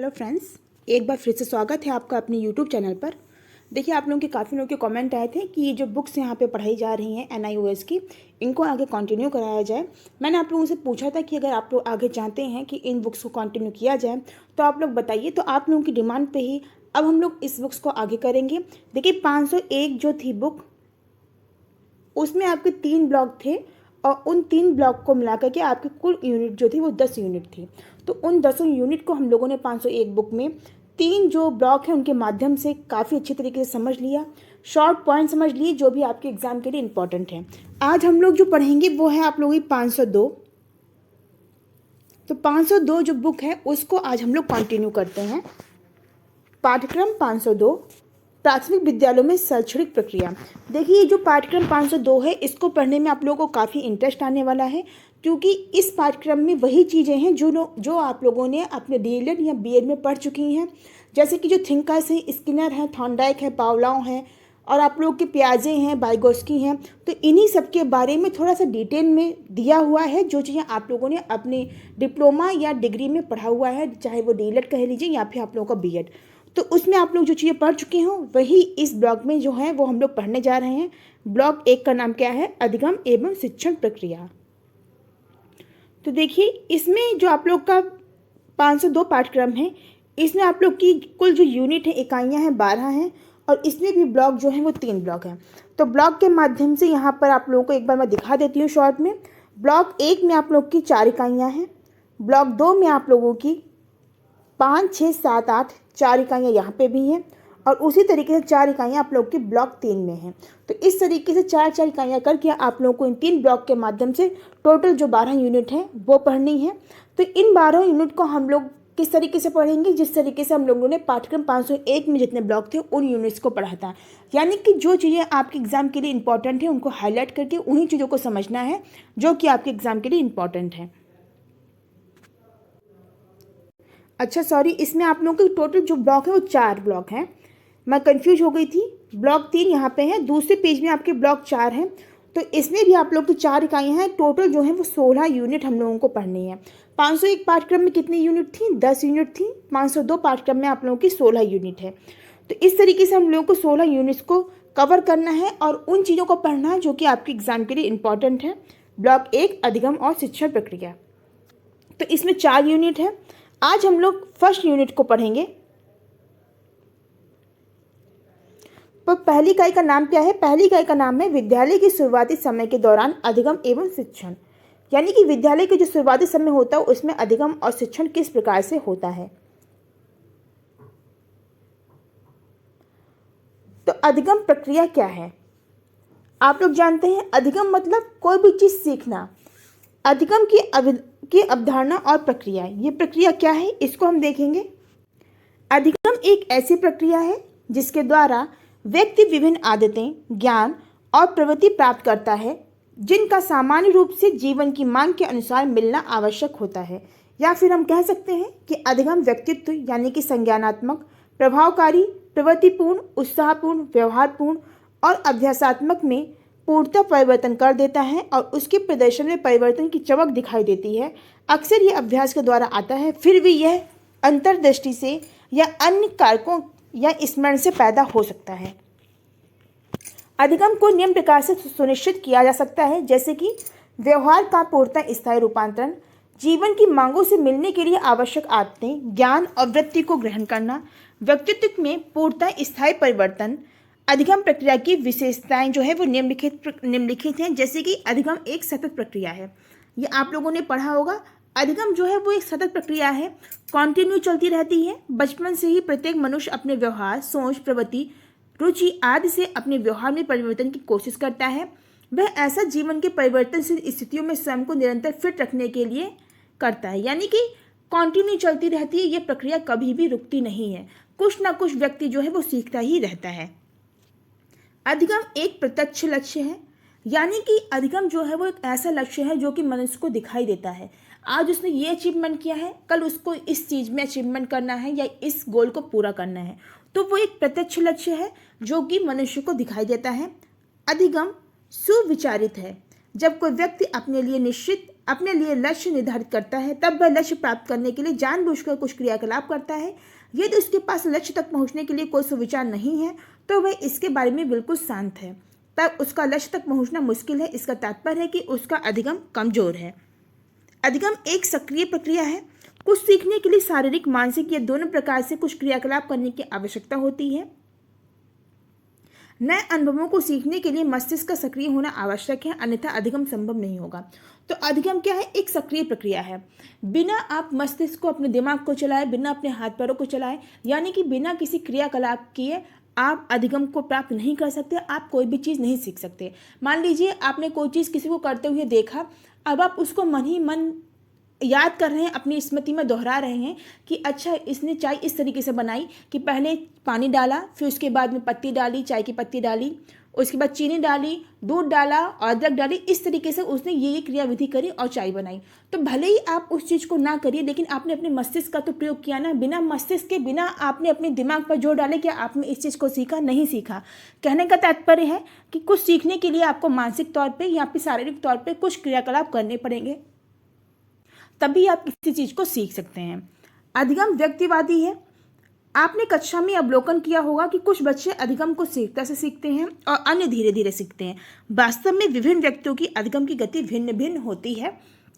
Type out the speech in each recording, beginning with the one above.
Hello friends, एक बार फिर से स्वागत है आपका अपने यूट्यूब चैनल पर। देखिए, आप लोगों के काफ़ी लोगों के कमेंट आए थे कि ये जो बुक्स यहाँ पे पढ़ाई जा रही हैं NIOS की, इनको आगे कंटिन्यू कराया जाए। मैंने आप लोगों से पूछा था कि अगर आप लोग आगे चाहते हैं कि इन बुक्स को कंटिन्यू किया जाए तो आप लोग बताइए। तो आप लोगों की डिमांड पे ही अब हम लोग इस बुक्स को आगे करेंगे। देखिए, 501 जो थी बुक, उसमें आपके 3 ब्लॉक थे और उन 3 ब्लॉक को मिला करके आपकी कुल यूनिट जो थी वो 10 यूनिट थी। तो उन 10 यूनिट को हम लोगों ने 501 बुक में 3 जो ब्लॉक हैं उनके माध्यम से काफ़ी अच्छी तरीके से समझ लिया, शॉर्ट पॉइंट समझ लिए जो भी आपके एग्जाम के लिए इंपॉर्टेंट है। आज हम लोग जो पढ़ेंगे वो है आप लोगों की 502। तो 502 जो बुक है उसको आज हम लोग कंटिन्यू करते हैं। पाठ्यक्रम 502, प्राथमिक विद्यालयों में शैक्षणिक प्रक्रिया। देखिए, ये जो पाठ्यक्रम 502 है इसको पढ़ने में आप लोगों को काफ़ी इंटरेस्ट आने वाला है, क्योंकि इस पाठ्यक्रम में वही चीज़ें हैं जो आप लोगों ने अपने DLED या BEd में पढ़ चुकी हैं। जैसे कि जो थिंकर्स हैं, स्किनर हैं, थॉर्नडाइक है, पावलोव हैं, और आप लोग के पियाजे हैं, वाइगोत्स्की हैं। तो इन्हीं सब के बारे में थोड़ा सा डिटेल में दिया हुआ है, जो चीज़ें आप लोगों ने अपने डिप्लोमा या डिग्री में पढ़ा हुआ है, चाहे वो DLED कह लीजिए या फिर आप लोगों का BEd। तो उसमें आप लोग जो चीज़ें पढ़ चुके हो वही इस ब्लॉग में जो है वो हम लोग पढ़ने जा रहे हैं। ब्लॉग 1 का नाम क्या है? अधिगम एवं शिक्षण प्रक्रिया। तो देखिए, इसमें जो आप लोग का 502 पाठ्यक्रम है, इसमें आप लोग की कुल जो यूनिट है, इकाइयाँ हैं, 12 हैं, और इसमें भी ब्लॉक जो है वो 3 ब्लॉक हैं। तो ब्लॉक के माध्यम से यहाँ पर आप लोगों को एक बार मैं दिखा देती हूँ शॉर्ट में। ब्लॉक 1 में आप लोग की 4 इकाइयाँ हैं, ब्लॉक 2 में आप लोगों की 5, 6, 7, 8 4 इकाइयाँ यहाँ पे भी हैं, और उसी तरीके से 4 इकाइयाँ आप लोग की ब्लॉक 3 में हैं। तो इस तरीके से 4-4 इकाइयाँ करके आप लोगों को इन 3 ब्लॉक के माध्यम से टोटल जो 12 यूनिट हैं वो पढ़नी है। तो इन 12 यूनिट को हम लोग किस तरीके से पढ़ेंगे? जिस तरीके से हम लोगों ने पाठ्यक्रम 501 में जितने ब्लॉक थे उन यूनिट्स को पढ़ा था। यानी कि जो चीज़ें आपके एग्जाम के लिए इंपॉर्टेंट है उनको हाईलाइट करके उन्हीं चीज़ों को समझना है जो कि आपके एग्जाम के लिए इंपॉर्टेंट है। अच्छा, सॉरी, इसमें आप लोगों के टोटल जो ब्लॉक है वो 4 ब्लॉक हैं। मैं कंफ्यूज हो गई थी। ब्लॉक 3 यहाँ पे है, दूसरे पेज में आपके ब्लॉक 4 हैं। तो इसमें भी आप लोग की 4 इकाइयाँ हैं। टोटल जो है वो 16 यूनिट हम लोगों को पढ़नी है। 501 पाठ्यक्रम में कितनी यूनिट थी? 10 यूनिट थी। 502 पाठ्यक्रम में आप लोगों की 16 यूनिट है। तो इस तरीके से हम लोगों को 16 यूनिट्स को कवर करना है और उन चीज़ों को पढ़ना है जो कि आपके एग्जाम के लिए इंपॉर्टेंट है। ब्लॉक 1 अधिगम और शिक्षण प्रक्रिया। तो इसमें 4 यूनिट है। आज हम लोग फर्स्ट यूनिट को पढ़ेंगे। तो पहली इकाई का नाम क्या है? पहली इकाई का नाम है विद्यालय के शुरुआती समय के दौरान अधिगम एवं शिक्षण। यानी कि विद्यालय के जो शुरुआती समय होता है उसमें अधिगम और शिक्षण किस प्रकार से होता है। तो अधिगम प्रक्रिया क्या है? आप लोग जानते हैं, अधिगम मतलब कोई भी चीज सीखना। अधिगम की अवधारणा और प्रक्रिया, ये प्रक्रिया क्या है इसको हम देखेंगे। अधिगम एक ऐसी प्रक्रिया है जिसके द्वारा व्यक्ति विभिन्न आदतें, ज्ञान और प्रवृत्ति प्राप्त करता है जिनका सामान्य रूप से जीवन की मांग के अनुसार मिलना आवश्यक होता है। या फिर हम कह सकते हैं कि अधिगम व्यक्तित्व यानी कि संज्ञानात्मक, प्रभावकारी, प्रवृत्तिपूर्ण, उत्साहपूर्ण, व्यवहारपूर्ण और अभ्यासात्मक में पूर्णतः परिवर्तन कर देता है और उसके प्रदर्शन में परिवर्तन की चमक दिखाई देती है। अक्सर यह अभ्यास के द्वारा आता है, फिर भी यह अंतर्दृष्टि से या अन्य कारकों या स्मरण से पैदा हो सकता है। अधिगम को निम्न प्रकार से सुनिश्चित किया जा सकता है, जैसे कि व्यवहार का पूर्णतः स्थायी रूपांतरण, जीवन की मांगों से मिलने के लिए आवश्यक आदतें, ज्ञान और वृत्ति को ग्रहण करना, व्यक्तित्व में पूर्णतः स्थायी परिवर्तन। अधिगम प्रक्रिया की विशेषताएं जो है वो निम्नलिखित हैं। जैसे कि अधिगम एक सतत प्रक्रिया है, ये आप लोगों ने पढ़ा होगा। अधिगम जो है वो एक सतत प्रक्रिया है, कॉन्टिन्यू चलती रहती है। बचपन से ही प्रत्येक मनुष्य अपने व्यवहार, सोच, प्रवृत्ति, रुचि आदि से अपने व्यवहार में परिवर्तन की कोशिश करता है। वह ऐसा जीवन के परिवर्तनशील स्थितियों में स्वयं को निरंतर फिट रखने के लिए करता है। यानी कि कॉन्टिन्यू चलती रहती है, ये प्रक्रिया कभी भी रुकती नहीं है। कुछ ना कुछ व्यक्ति जो है वो सीखता ही रहता है। अधिगम एक प्रत्यक्ष लक्ष्य है, यानी कि अधिगम जो है वो एक ऐसा लक्ष्य है जो कि मनुष्य को दिखाई देता है। आज उसने ये अचीवमेंट किया है, कल उसको इस चीज़ में अचीवमेंट करना है या इस गोल को पूरा करना है। तो वो एक प्रत्यक्ष लक्ष्य है जो कि मनुष्य को दिखाई देता है। अधिगम सुविचारित है, जब कोई व्यक्ति अपने लिए निश्चित अपने लिए लक्ष्य निर्धारित करता है, तब वह लक्ष्य प्राप्त करने के लिए जानबूझकर कुछ क्रियाकलाप करता है। यदि उसके पास लक्ष्य तक पहुंचने के लिए कोई सुविचार नहीं है तो वह इसके बारे में बिल्कुल शांत है, तब उसका लक्ष्य तक पहुंचना मुश्किल है। इसका तात्पर्य है कि उसका अधिगम कमजोर है। अधिगम एक सक्रिय प्रक्रिया है। कुछ सीखने के लिए शारीरिक, मानसिक या दोनों प्रकार से कुछ क्रियाकलाप करने की आवश्यकता होती है। नए अनुभवों को सीखने के लिए मस्तिष्क का सक्रिय होना आवश्यक है, अन्यथा अधिगम संभव नहीं होगा। तो अधिगम क्या है? एक सक्रिय प्रक्रिया है। बिना आप मस्तिष्क को, अपने दिमाग को चलाए, बिना अपने हाथ पैरों को चलाए, यानी कि बिना किसी क्रियाकलाप किए आप अधिगम को प्राप्त नहीं कर सकते। आप कोई भी चीज़ नहीं सीख सकते। मान लीजिए आपने कोई चीज़ किसी को करते हुए देखा, अब आप उसको मन ही मन याद कर रहे हैं, अपनी स्मृति में दोहरा रहे हैं कि अच्छा इसने चाय इस तरीके से बनाई कि पहले पानी डाला, फिर उसके बाद में पत्ती डाली, चाय की पत्ती डाली, उसके बाद चीनी डाली, दूध डाला और अदरक डाली, इस तरीके से उसने ये क्रियाविधि करी और चाय बनाई। तो भले ही आप उस चीज़ को ना करिए, लेकिन आपने अपने मस्तिष्क का तो प्रयोग किया ना। बिना मस्तिष्क के, बिना आपने अपने दिमाग पर जोर डाले, क्या आपने इस चीज़ को सीखा? नहीं सीखा। कहने का तात्पर्य है कि कुछ सीखने के लिए आपको मानसिक तौर पर या फिर शारीरिक तौर पर कुछ क्रियाकलाप करने पड़ेंगे, तभी आप किसी चीज़ को सीख सकते हैं। अधिगम व्यक्तिवादी है। आपने कक्षा में अवलोकन किया होगा कि कुछ बच्चे अधिगम को शीघ्रता से सीखते हैं और अन्य धीरे धीरे सीखते हैं। वास्तव में विभिन्न व्यक्तियों की अधिगम की गति भिन्न भिन्न होती है।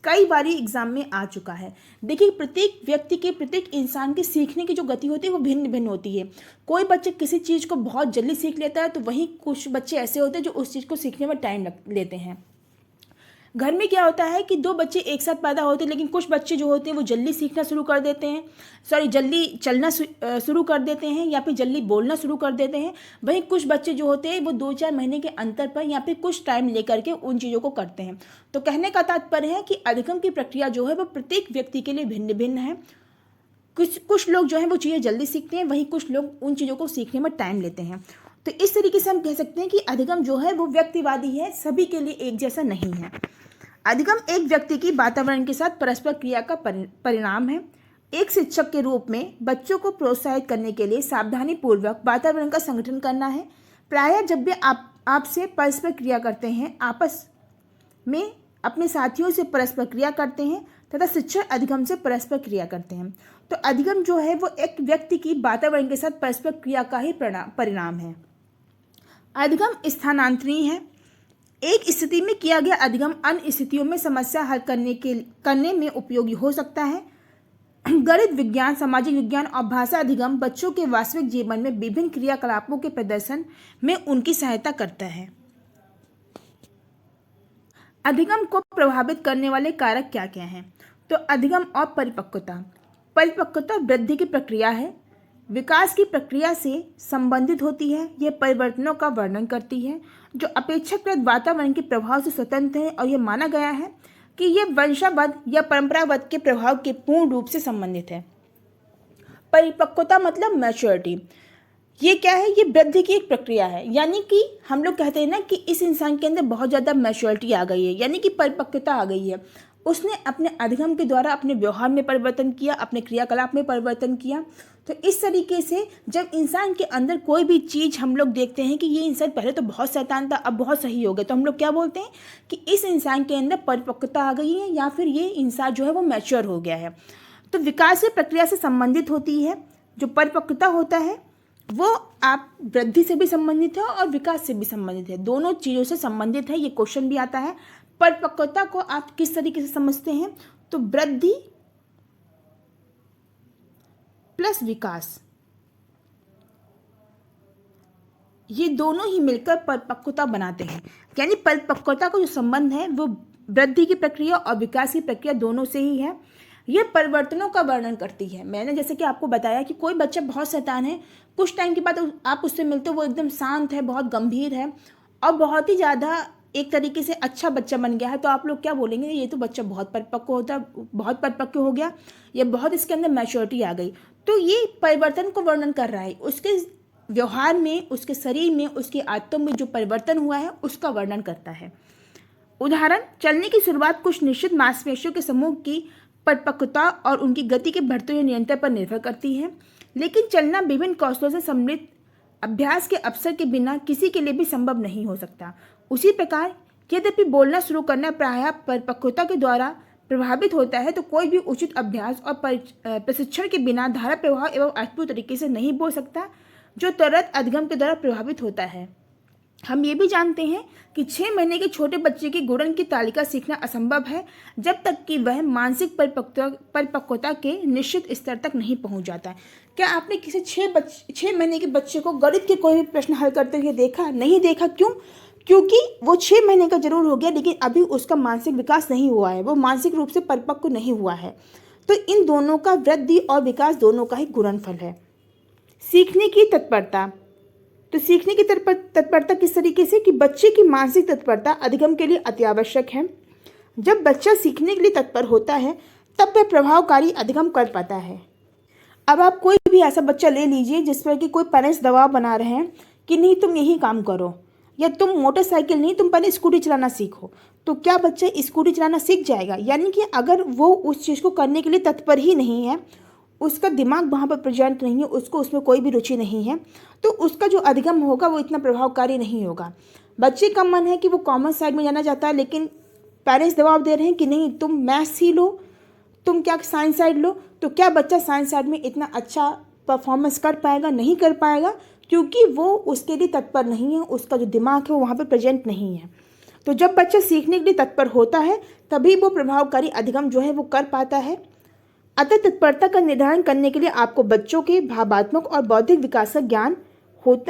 कई बार एग्जाम में आ चुका है। देखिए, प्रत्येक व्यक्ति के, प्रत्येक इंसान की सीखने की जो गति होती है वो भिन्न भिन्न होती है। कोई बच्चे किसी चीज़ को बहुत जल्दी सीख लेता है, तो वहीं कुछ बच्चे ऐसे होते हैं जो उस चीज़ को सीखने में टाइम लेते हैं। घर में क्या होता है कि दो बच्चे एक साथ पैदा होते हैं, लेकिन कुछ बच्चे जो होते हैं वो जल्दी सीखना शुरू कर देते हैं, जल्दी चलना शुरू कर देते हैं या फिर जल्दी बोलना शुरू कर देते हैं। वहीं कुछ बच्चे जो होते हैं वो 2-4 महीने के अंतर पर या फिर कुछ टाइम लेकर के उन चीज़ों को करते हैं। तो कहने का तात्पर्य है कि अधिगम की प्रक्रिया जो है वो प्रत्येक व्यक्ति के लिए भिन्न भिन्न है। कुछ लोग जो हैं वो चीज़ें जल्दी सीखते हैं, वहीं कुछ लोग उन चीज़ों को सीखने में टाइम लेते हैं। तो इस तरीके से हम कह सकते हैं कि अधिगम जो है वो व्यक्तिवादी है, सभी के लिए एक जैसा नहीं है। अधिगम एक व्यक्ति की वातावरण के साथ परस्पर क्रिया का परिणाम है। एक शिक्षक के रूप में बच्चों को प्रोत्साहित करने के लिए सावधानी पूर्वक वातावरण का संगठन करना है। प्रायः जब भी आपसे परस्पर क्रिया करते हैं, आपस में अपने साथियों से परस्पर क्रिया करते हैं तथा शिक्षक अधिगम से परस्पर क्रिया करते हैं। तो अधिगम जो है वो एक व्यक्ति की वातावरण के साथ परस्पर क्रिया का ही परिणाम है। अधिगम स्थानांतरीय है। एक स्थिति में किया गया अधिगम अन्य स्थितियों में समस्या हल करने में उपयोगी हो सकता है। गणित, विज्ञान, सामाजिक विज्ञान और भाषा अधिगम बच्चों के वास्तविक जीवन में विभिन्न क्रियाकलापों के प्रदर्शन में उनकी सहायता करता है। अधिगम को प्रभावित करने वाले कारक क्या क्या हैं? तो अधिगम और परिपक्वता। परिपक्वता वृद्धि की प्रक्रिया है, विकास की प्रक्रिया से संबंधित होती है। यह परिवर्तनों का वर्णन करती है जो अपेक्षाकृत वातावरण के प्रभाव से स्वतंत्र है, और यह माना गया है कि यह वंशावद या परंपरावद के प्रभाव के पूर्ण रूप से संबंधित है। परिपक्वता मतलब मैच्योरिटी। ये क्या है? ये वृद्धि की एक प्रक्रिया है, यानी कि हम लोग कहते हैं ना कि इस इंसान के अंदर बहुत ज़्यादा मैच्योरिटी आ गई है, यानी कि परिपक्वता आ गई है। उसने अपने अधिगम के द्वारा अपने व्यवहार में परिवर्तन किया, अपने क्रियाकलाप में परिवर्तन किया। तो इस तरीके से जब इंसान के अंदर कोई भी चीज़ हम लोग देखते हैं कि ये इंसान पहले तो बहुत शैतान था, अब बहुत सही हो गया, तो हम लोग क्या बोलते हैं कि इस इंसान के अंदर परिपक्वता आ गई है, या फिर ये इंसान जो है वो मैच्योर हो गया है। तो विकास की प्रक्रिया से संबंधित होती है। जो परिपक्वता होता है वो आप वृद्धि से भी संबंधित है और विकास से भी संबंधित है, दोनों चीज़ों से संबंधित है। ये क्वेश्चन भी आता है। परिपक्वता को आप किस तरीके से समझते हैं? तो वृद्धि प्लस विकास, ये दोनों ही मिलकर परिपक्वता बनाते हैं। यानी परिपक्वता का जो संबंध है वो वृद्धि की प्रक्रिया और विकास की प्रक्रिया दोनों से ही है। यह परिवर्तनों का वर्णन करती है। मैंने जैसे कि आपको बताया कि कोई बच्चा बहुत शैतान है, कुछ टाइम के बाद आप उससे मिलते हो वो एकदम शांत है, बहुत गंभीर है और बहुत ही ज़्यादा एक तरीके से अच्छा बच्चा बन गया है, तो आप लोग क्या बोलेंगे? ये तो बच्चा बहुत परिपक्व हो गया, ये बहुत इसके अंदर मैच्योरिटी आ गई। तो ये परिवर्तन को वर्णन कर रहा है, उसके व्यवहार में, उसके शरीर में, उसकी आदतों में जो परिवर्तन हुआ है उसका वर्णन करता है। उदाहरण, चलने की शुरुआत कुछ निश्चित मांसपेशियों के समूह की परिपक्वता और उनकी गति के बढ़ते हुए नियंत्रण पर निर्भर करती है, लेकिन चलना विभिन्न कौशलों से सम्मिलित अभ्यास के अवसर के बिना किसी के लिए भी संभव नहीं हो सकता। उसी प्रकार यद्यपि बोलना शुरू करना प्रायः परिपक्वता के द्वारा प्रभावित होता है, तो कोई भी उचित अभ्यास और प्रशिक्षण के बिना धारा प्रवाह एवं अर्थपूर्ण तरीके से नहीं बोल सकता, जो तुरंत अधिगम के द्वारा प्रभावित होता है। हम ये भी जानते हैं कि 6 महीने के छोटे बच्चे की गुणन की तालिका सीखना असंभव है जब तक कि वह मानसिक परिपक्वता के निश्चित स्तर तक नहीं पहुंच जाता। क्या आपने किसी 6 महीने के बच्चे को गणित के कोई भी प्रश्न हल करते हुए देखा? नहीं देखा। क्यों? क्योंकि वो 6 महीने का जरूर हो गया, लेकिन अभी उसका मानसिक विकास नहीं हुआ है, वो मानसिक रूप से परिपक्व नहीं हुआ है। तो इन दोनों का वृद्धि और विकास दोनों का ही गुणनफल है। सीखने की तत्परता। तो सीखने की तत्परता किस तरीके से कि बच्चे की मानसिक तत्परता अधिगम के लिए अति आवश्यक है। जब बच्चा सीखने के लिए तत्पर होता है तब वह प्रभावकारी अधिगम कर पाता है। अब आप कोई भी ऐसा बच्चा ले लीजिए जिस पर कि कोई पेरेंट्स दबाव बना रहे हैं कि नहीं तुम यही काम करो, या तुम मोटरसाइकिल नहीं, तुम पहले स्कूटी चलाना सीखो, तो क्या बच्चा स्कूटी चलाना सीख जाएगा? यानी कि अगर वो उस चीज़ को करने के लिए तत्पर ही नहीं है, उसका दिमाग वहाँ पर प्रेजेंट नहीं है, उसको उसमें कोई भी रुचि नहीं है, तो उसका जो अधिगम होगा वो इतना प्रभावकारी नहीं होगा। बच्चे का मन है कि वो कॉमर्स साइड में जाना चाहता है, लेकिन पेरेंट्स दबाव दे रहे हैं कि नहीं तुम मैथ्स ही लो, तुम क्या साइंस साइड लो, तो क्या बच्चा साइंस साइड में इतना अच्छा परफॉर्मेंस कर पाएगा? नहीं कर पाएगा, क्योंकि वो उसके लिए तत्पर नहीं है, उसका जो दिमाग है वो वहाँ पर प्रेजेंट नहीं है। तो जब बच्चा सीखने के लिए तत्पर होता है तभी वो प्रभावकारी अधिगम जो है वो कर पाता है। अतः तत्परता का निर्धारण करने के लिए आपको बच्चों के भावात्मक और बौद्धिक विकास का ज्ञान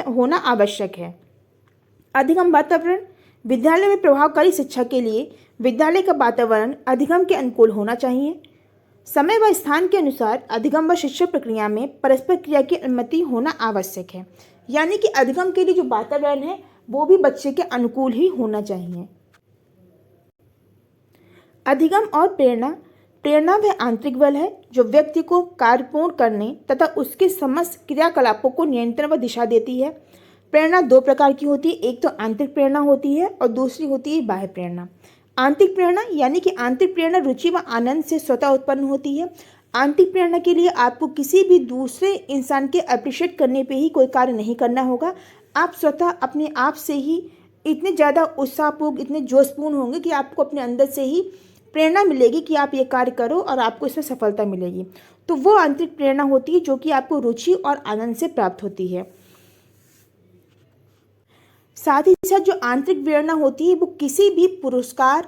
होना आवश्यक है। अधिगम वातावरण। विद्यालय में प्रभावकारी शिक्षा के लिए विद्यालय का वातावरण अधिगम के अनुकूल होना चाहिए। समय व स्थान के अनुसार अधिगम व शिक्षा प्रक्रिया में परस्पर क्रिया की अनुमति होना आवश्यक है। यानी कि अधिगम के लिए जो वातावरण है वो भी बच्चे के अनुकूल ही होना चाहिए। अधिगम और प्रेरणा। प्रेरणा वह आंतरिक बल है जो व्यक्ति को कार्यपूर्ण करने तथा उसके समस्त क्रियाकलापों को नियंत्रण व दिशा देती है। प्रेरणा 2 प्रकार की होती है, एक तो आंतरिक प्रेरणा होती है और दूसरी होती है बाह्य प्रेरणा। आंतरिक प्रेरणा यानी कि आंतरिक प्रेरणा रुचि व आनंद से स्वतः उत्पन्न होती है। आंतरिक प्रेरणा के लिए आपको किसी भी दूसरे इंसान के अप्रिशिएट करने पे ही कोई कार्य नहीं करना होगा। आप स्वतः अपने आप से ही इतने ज़्यादा उत्साहपूर्ण, इतने जोशपूर्ण होंगे कि आपको अपने अंदर से ही प्रेरणा मिलेगी कि आप ये कार्य करो और आपको इसमें सफलता मिलेगी। तो वो आंतरिक प्रेरणा होती है जो कि आपको रुचि और आनंद से प्राप्त होती है। साथ ही साथ जो आंतरिक प्रेरणा होती है वो किसी भी पुरस्कार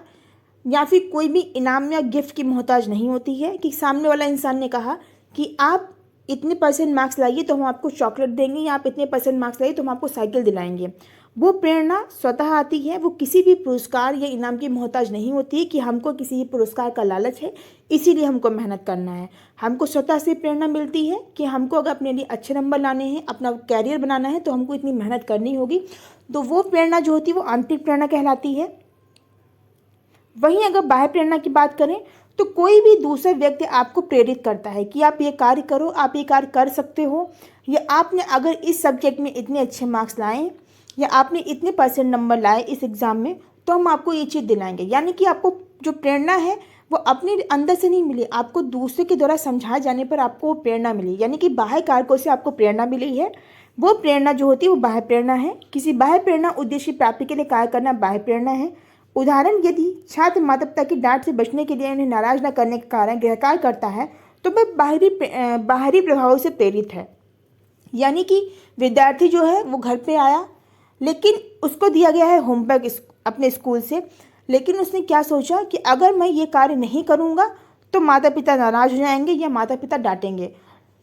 या फिर कोई भी इनाम या गिफ्ट की मोहताज नहीं होती है कि सामने वाला इंसान ने कहा कि आप इतने % मार्क्स लाइए तो हम आपको चॉकलेट देंगे, या आप इतने % मार्क्स लाइए तो हम आपको साइकिल दिलाएंगे। वो प्रेरणा स्वतः आती है, वो किसी भी पुरस्कार या इनाम की मोहताज नहीं होती है कि हमको किसी भी पुरस्कार का लालच है इसीलिए हमको मेहनत करना है। हमको स्वतः से प्रेरणा मिलती है कि हमको अगर अपने लिए अच्छे नंबर लाने हैं, अपना कैरियर बनाना है, तो हमको इतनी मेहनत करनी होगी। तो वो प्रेरणा जो होती है वो आंतरिक प्रेरणा कहलाती है। वहीं अगर बाह्य प्रेरणा की बात करें तो कोई भी दूसरा व्यक्ति आपको प्रेरित करता है कि आप ये कार्य करो, आप ये कार्य कर सकते हो, या आपने अगर इस सब्जेक्ट में इतने अच्छे मार्क्स लाए या आपने इतने % नंबर लाए इस एग्ज़ाम में तो हम आपको ये चीज़ दिलाएंगे। यानी कि आपको जो प्रेरणा है वो अपने अंदर से नहीं मिली, आपको दूसरे के द्वारा समझाए जाने पर आपको प्रेरणा मिली। यानी कि बाह्य कारकों से आपको प्रेरणा मिली है। वो प्रेरणा जो होती है वो बाह्य प्रेरणा है। किसी बाह्य प्रेरणा उद्देश्य की प्राप्ति के लिए कार्य करना बाह्य प्रेरणा है। उदाहरण, यदि छात्र माता पिता की डांट से बचने के लिए उन्हें नाराज न करने के कारण गृहकार्य करता है तो वह बाहरी प्रभावों से प्रेरित है। यानी कि विद्यार्थी जो है वो घर पे आया, लेकिन उसको दिया गया है होमवर्क अपने स्कूल से, लेकिन उसने क्या सोचा कि अगर मैं ये कार्य नहीं करूँगा तो माता पिता नाराज़ हो जाएंगे या माता पिता डांटेंगे।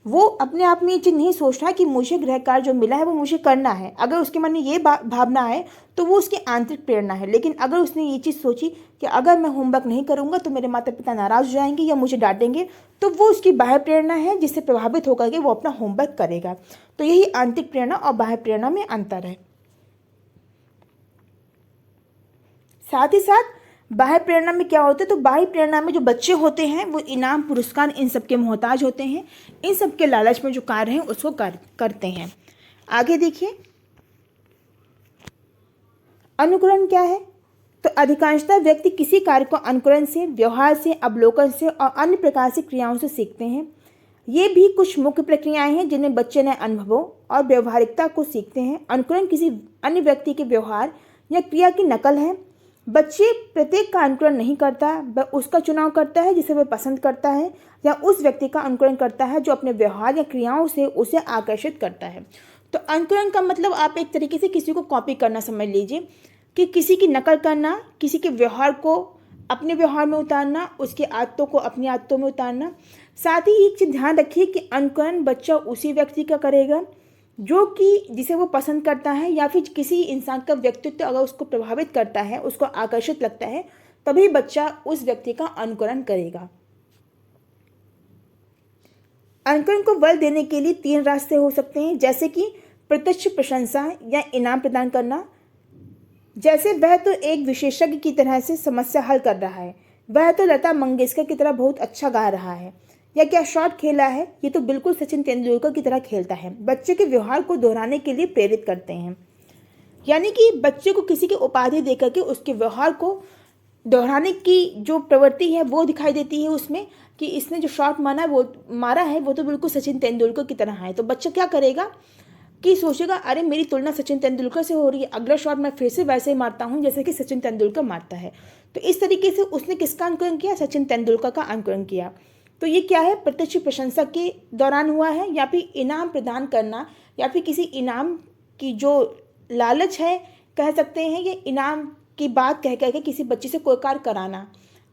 वो अपने आप में ये चीज़ नहीं सोच रहा कि मुझे गृह कार्य जो मिला है वो मुझे करना है। अगर उसके मन में ये भावना है तो वो उसकी आंतरिक प्रेरणा है। लेकिन अगर उसने ये चीज़ सोची कि अगर मैं होमवर्क नहीं करूँगा तो मेरे माता पिता नाराज़ हो जाएंगे या मुझे डांटेंगे, तो वो उसकी बाह्य प्रेरणा है जिससे प्रभावित होकर के वो अपना होमवर्क करेगा। तो यही आंतरिक प्रेरणा और बाह्य प्रेरणा में अंतर है। साथ ही साथ बाह्य प्रेरणा में क्या होता है, तो बाह्य प्रेरणा में जो बच्चे होते हैं वो इनाम, पुरस्कार, इन सब के मोहताज होते हैं। इन सब के लालच में जो कार्य हैं उसको करते हैं। आगे देखिए, अनुकरण क्या है। तो अधिकांशतः व्यक्ति किसी कार्य को अनुकरण से, व्यवहार से, अवलोकन से और अन्य प्रकार से क्रियाओं से सीखते हैं। ये भी कुछ मुख्य प्रक्रियाएं हैं जिन्हें बच्चे नए अनुभवों और व्यवहारिकता को सीखते हैं। अनुकरण किसी अन्य व्यक्ति के व्यवहार या क्रिया की नकल है। बच्चे प्रत्येक का अनुकरण नहीं करता, वह उसका चुनाव करता है जिसे वह पसंद करता है, या उस व्यक्ति का अनुकरण करता है जो अपने व्यवहार या क्रियाओं से उसे आकर्षित करता है। तो अनुकरण का मतलब आप एक तरीके से किसी को कॉपी करना समझ लीजिए, कि किसी की नकल करना, किसी के व्यवहार को अपने व्यवहार में उतारना, उसकी आदतों को अपनी आदतों में उतारना। साथ ही एक चीज़ ध्यान रखिए कि अनुकरण बच्चा उसी व्यक्ति का करेगा जो कि जिसे वो पसंद करता है, या फिर किसी इंसान का व्यक्तित्व अगर उसको प्रभावित करता है, उसको आकर्षित लगता है, तभी बच्चा उस व्यक्ति का अनुकरण करेगा। अनुकरण को बल देने के लिए 3 रास्ते हो सकते हैं, जैसे कि प्रत्यक्ष प्रशंसा या इनाम प्रदान करना। जैसे वह तो एक विशेषज्ञ की तरह से समस्या हल कर रहा है, वह तो लता मंगेशकर की तरह बहुत अच्छा गा रहा है, या क्या शॉट खेला है, ये तो बिल्कुल सचिन तेंदुलकर की तरह खेलता है। बच्चे के व्यवहार को दोहराने के लिए प्रेरित करते हैं, यानी कि बच्चे को किसी की उपाधि देकर के उसके व्यवहार को दोहराने की जो प्रवृत्ति है वो दिखाई देती है उसमें, कि इसने जो शॉट मारा है वो तो बिल्कुल सचिन तेंदुलकर की तरह है। तो बच्चा क्या करेगा कि सोचेगा, अरे मेरी तुलना सचिन तेंदुलकर से हो रही है, अगला शॉट मैं फिर से वैसे ही मारता हूँ जैसे कि सचिन तेंदुलकर मारता है। तो इस तरीके से उसने किसका अनुकरण किया? सचिन तेंदुलकर का अनुकरण किया। तो ये क्या है? प्रत्यक्ष प्रशंसा के दौरान हुआ है, या फिर इनाम प्रदान करना, या फिर किसी इनाम की जो लालच है कह सकते हैं, ये इनाम की बात कह कह के किसी बच्चे से कोई कार्य कराना,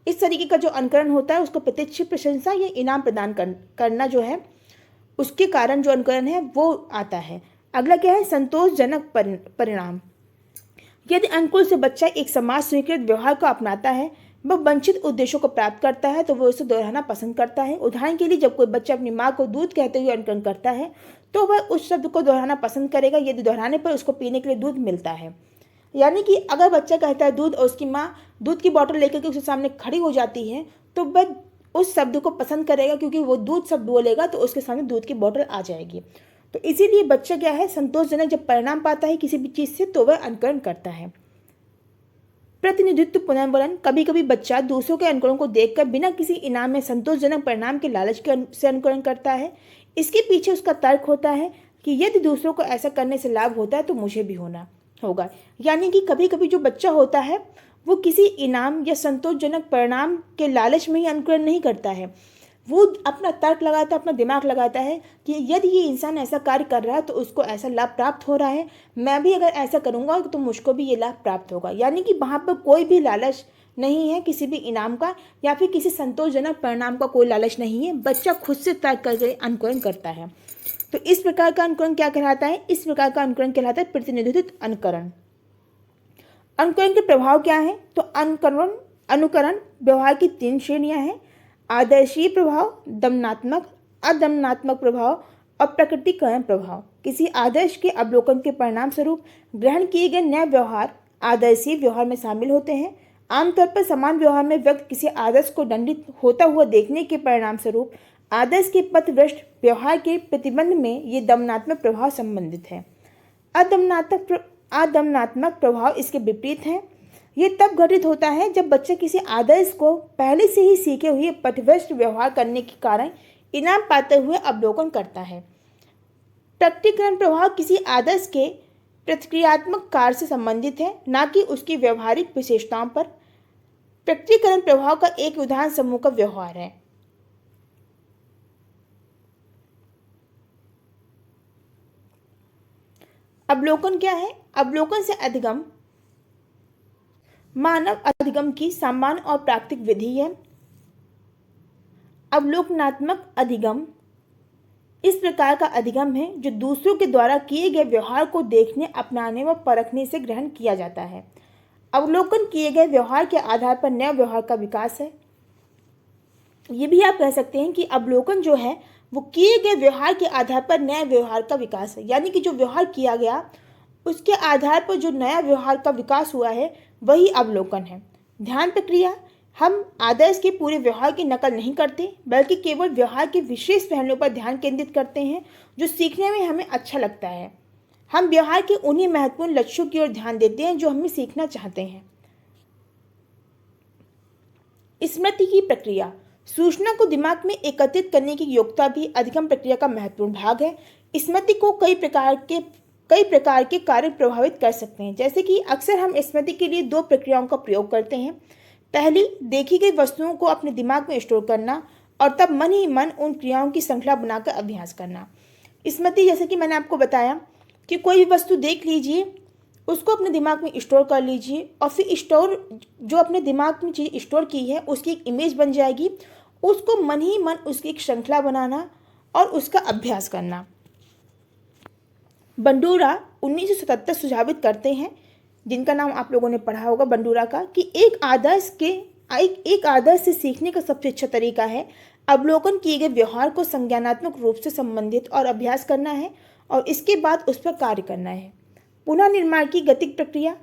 इस तरीके का जो अनुकरण होता है उसको प्रत्यक्ष प्रशंसा या इनाम प्रदान करना जो है, उसके कारण जो अनुकरण है वो आता है। अगला क्या है? संतोषजनक परिणाम। यदि अनुकूल से बच्चा एक समाज स्वीकृत व्यवहार को अपनाता है, वह वांछित उद्देश्यों को प्राप्त करता है, तो वह उसे दोहराना पसंद करता है। उदाहरण के लिए, जब कोई बच्चा अपनी माँ को दूध कहते हुए अनुकरण करता है तो वह उस शब्द को दोहराना पसंद करेगा यदि दोहराने पर उसको पीने के लिए दूध मिलता है। यानी कि अगर बच्चा कहता है दूध और उसकी माँ दूध की बोतल लेकर के उसके सामने खड़ी हो जाती है, तो वह उस शब्द को पसंद करेगा, क्योंकि वो दूध शब्द बोलेगा तो उसके सामने दूध की बोतल आ जाएगी। तो इसीलिए बच्चा क्या है? संतोषजनक जब परिणाम पाता है किसी भी चीज़ से तो वह अनुकरण करता है। प्रतिनिधित्व पुनर्वलन। कभी कभी बच्चा दूसरों के अनुकरण को देखकर बिना किसी इनाम में संतोषजनक परिणाम के लालच से अनुकरण करता है। इसके पीछे उसका तर्क होता है कि यदि दूसरों को ऐसा करने से लाभ होता है तो मुझे भी होना होगा। यानी कि कभी कभी जो बच्चा होता है वो किसी इनाम या संतोषजनक परिणाम के लालच में ही अनुकरण नहीं करता है, वो अपना तर्क लगाता है, अपना दिमाग लगाता है कि यदि ये इंसान ऐसा कार्य कर रहा है तो उसको ऐसा लाभ प्राप्त हो रहा है, मैं भी अगर ऐसा करूँगा तो मुझको भी ये लाभ प्राप्त होगा। यानी कि वहाँ पर कोई भी लालच नहीं है किसी भी इनाम का या फिर किसी संतोषजनक परिणाम का कोई लालच नहीं है, बच्चा खुद से तर्क करके अनुकरण करता है। तो इस प्रकार का अनुकरण क्या कहलाता है? इस प्रकार का अनुकरण कहलाता है प्रतिनिधित्व अनुकरण। अनुकरण के प्रभाव क्या है? तो अनुकरण व्यवहार की 3 श्रेणियां हैं: आदर्शीय प्रभाव, दमनात्मक, अदमनात्मक प्रभाव और प्रकृतिकरण प्रभाव। किसी आदर्श के अवलोकन के परिणाम स्वरूप ग्रहण किए गए नए व्यवहार आदर्शीय व्यवहार में शामिल होते हैं। आमतौर पर समान व्यवहार में व्यक्ति किसी आदर्श को दंडित होता हुआ देखने के परिणाम स्वरूप आदर्श के पथभ्रष्ट व्यवहार के प्रतिबंध में ये दमनात्मक प्रभाव संबंधित है। अदमनात्मक प्रभाव इसके विपरीत है। ये तब घटित होता है जब बच्चा किसी आदर्श को पहले से ही सीखे हुए पथभ्रष्ट व्यवहार करने के कारण इनाम पाते हुए अवलोकन करता है। प्रकटीकरण प्रभाव किसी आदर्श के प्रतिक्रियात्मक कार्य से संबंधित है, न कि उसकी व्यवहारिक विशेषताओं पर। प्रकटीकरण प्रभाव का एक उदाहरण समूह का व्यवहार है। अवलोकन क्या है? अवलोकन से अधिगम मानव अधिगम की सामान्य और प्राकृतिक विधि है। अवलोकनात्मक अधिगम इस प्रकार का अधिगम है जो दूसरों के द्वारा किए गए व्यवहार को देखने, अपनाने व परखने से ग्रहण किया जाता है। अवलोकन किए गए व्यवहार के आधार पर नए व्यवहार का विकास है। ये भी आप कह सकते हैं कि अवलोकन जो है वो किए गए व्यवहार के आधार पर नए व्यवहार का विकास है, यानी कि जो व्यवहार किया गया उसके आधार पर जो नया व्यवहार का विकास हुआ है वही अवलोकन है। ध्यान प्रक्रिया। हम आदर्श के पूरे व्यवहार की नकल नहीं करते, बल्कि केवल व्यवहार के विशेष पहलुओं पर ध्यान केंद्रित करते हैं जो सीखने में हमें अच्छा लगता है। हम व्यवहार के उन्हीं महत्वपूर्ण लक्ष्यों की ओर ध्यान देते हैं जो हमें सीखना चाहते हैं। स्मृति की प्रक्रिया। सूचना को दिमाग में एकत्रित करने की योग्यता भी अधिगम प्रक्रिया का महत्वपूर्ण भाग है। स्मृति को कई प्रकार के कार्य प्रभावित कर सकते हैं। जैसे कि अक्सर हम स्मृति के लिए दो प्रक्रियाओं का प्रयोग करते हैं। पहली, देखी गई वस्तुओं को अपने दिमाग में स्टोर करना और तब मन ही मन उन क्रियाओं की श्रृंखला बनाकर अभ्यास करना। स्मृति, जैसे कि मैंने आपको बताया कि कोई भी वस्तु देख लीजिए, उसको अपने दिमाग में स्टोर कर लीजिए और फिर जो अपने दिमाग में चीज़ स्टोर की है उसकी एक इमेज बन जाएगी। उसको मन ही मन उसकी एक श्रृंखला बनाना और उसका अभ्यास करना। बंडूरा 1977 सुझावित करते हैं, जिनका नाम आप लोगों ने पढ़ा होगा बंडूरा का, कि एक आदर्श से सीखने का सबसे अच्छा तरीका है अवलोकन किए गए व्यवहार को संज्ञानात्मक रूप से संबंधित और अभ्यास करना है और इसके बाद उस पर कार्य करना है। पुनः निर्माण की गतिक प्रक्रिया।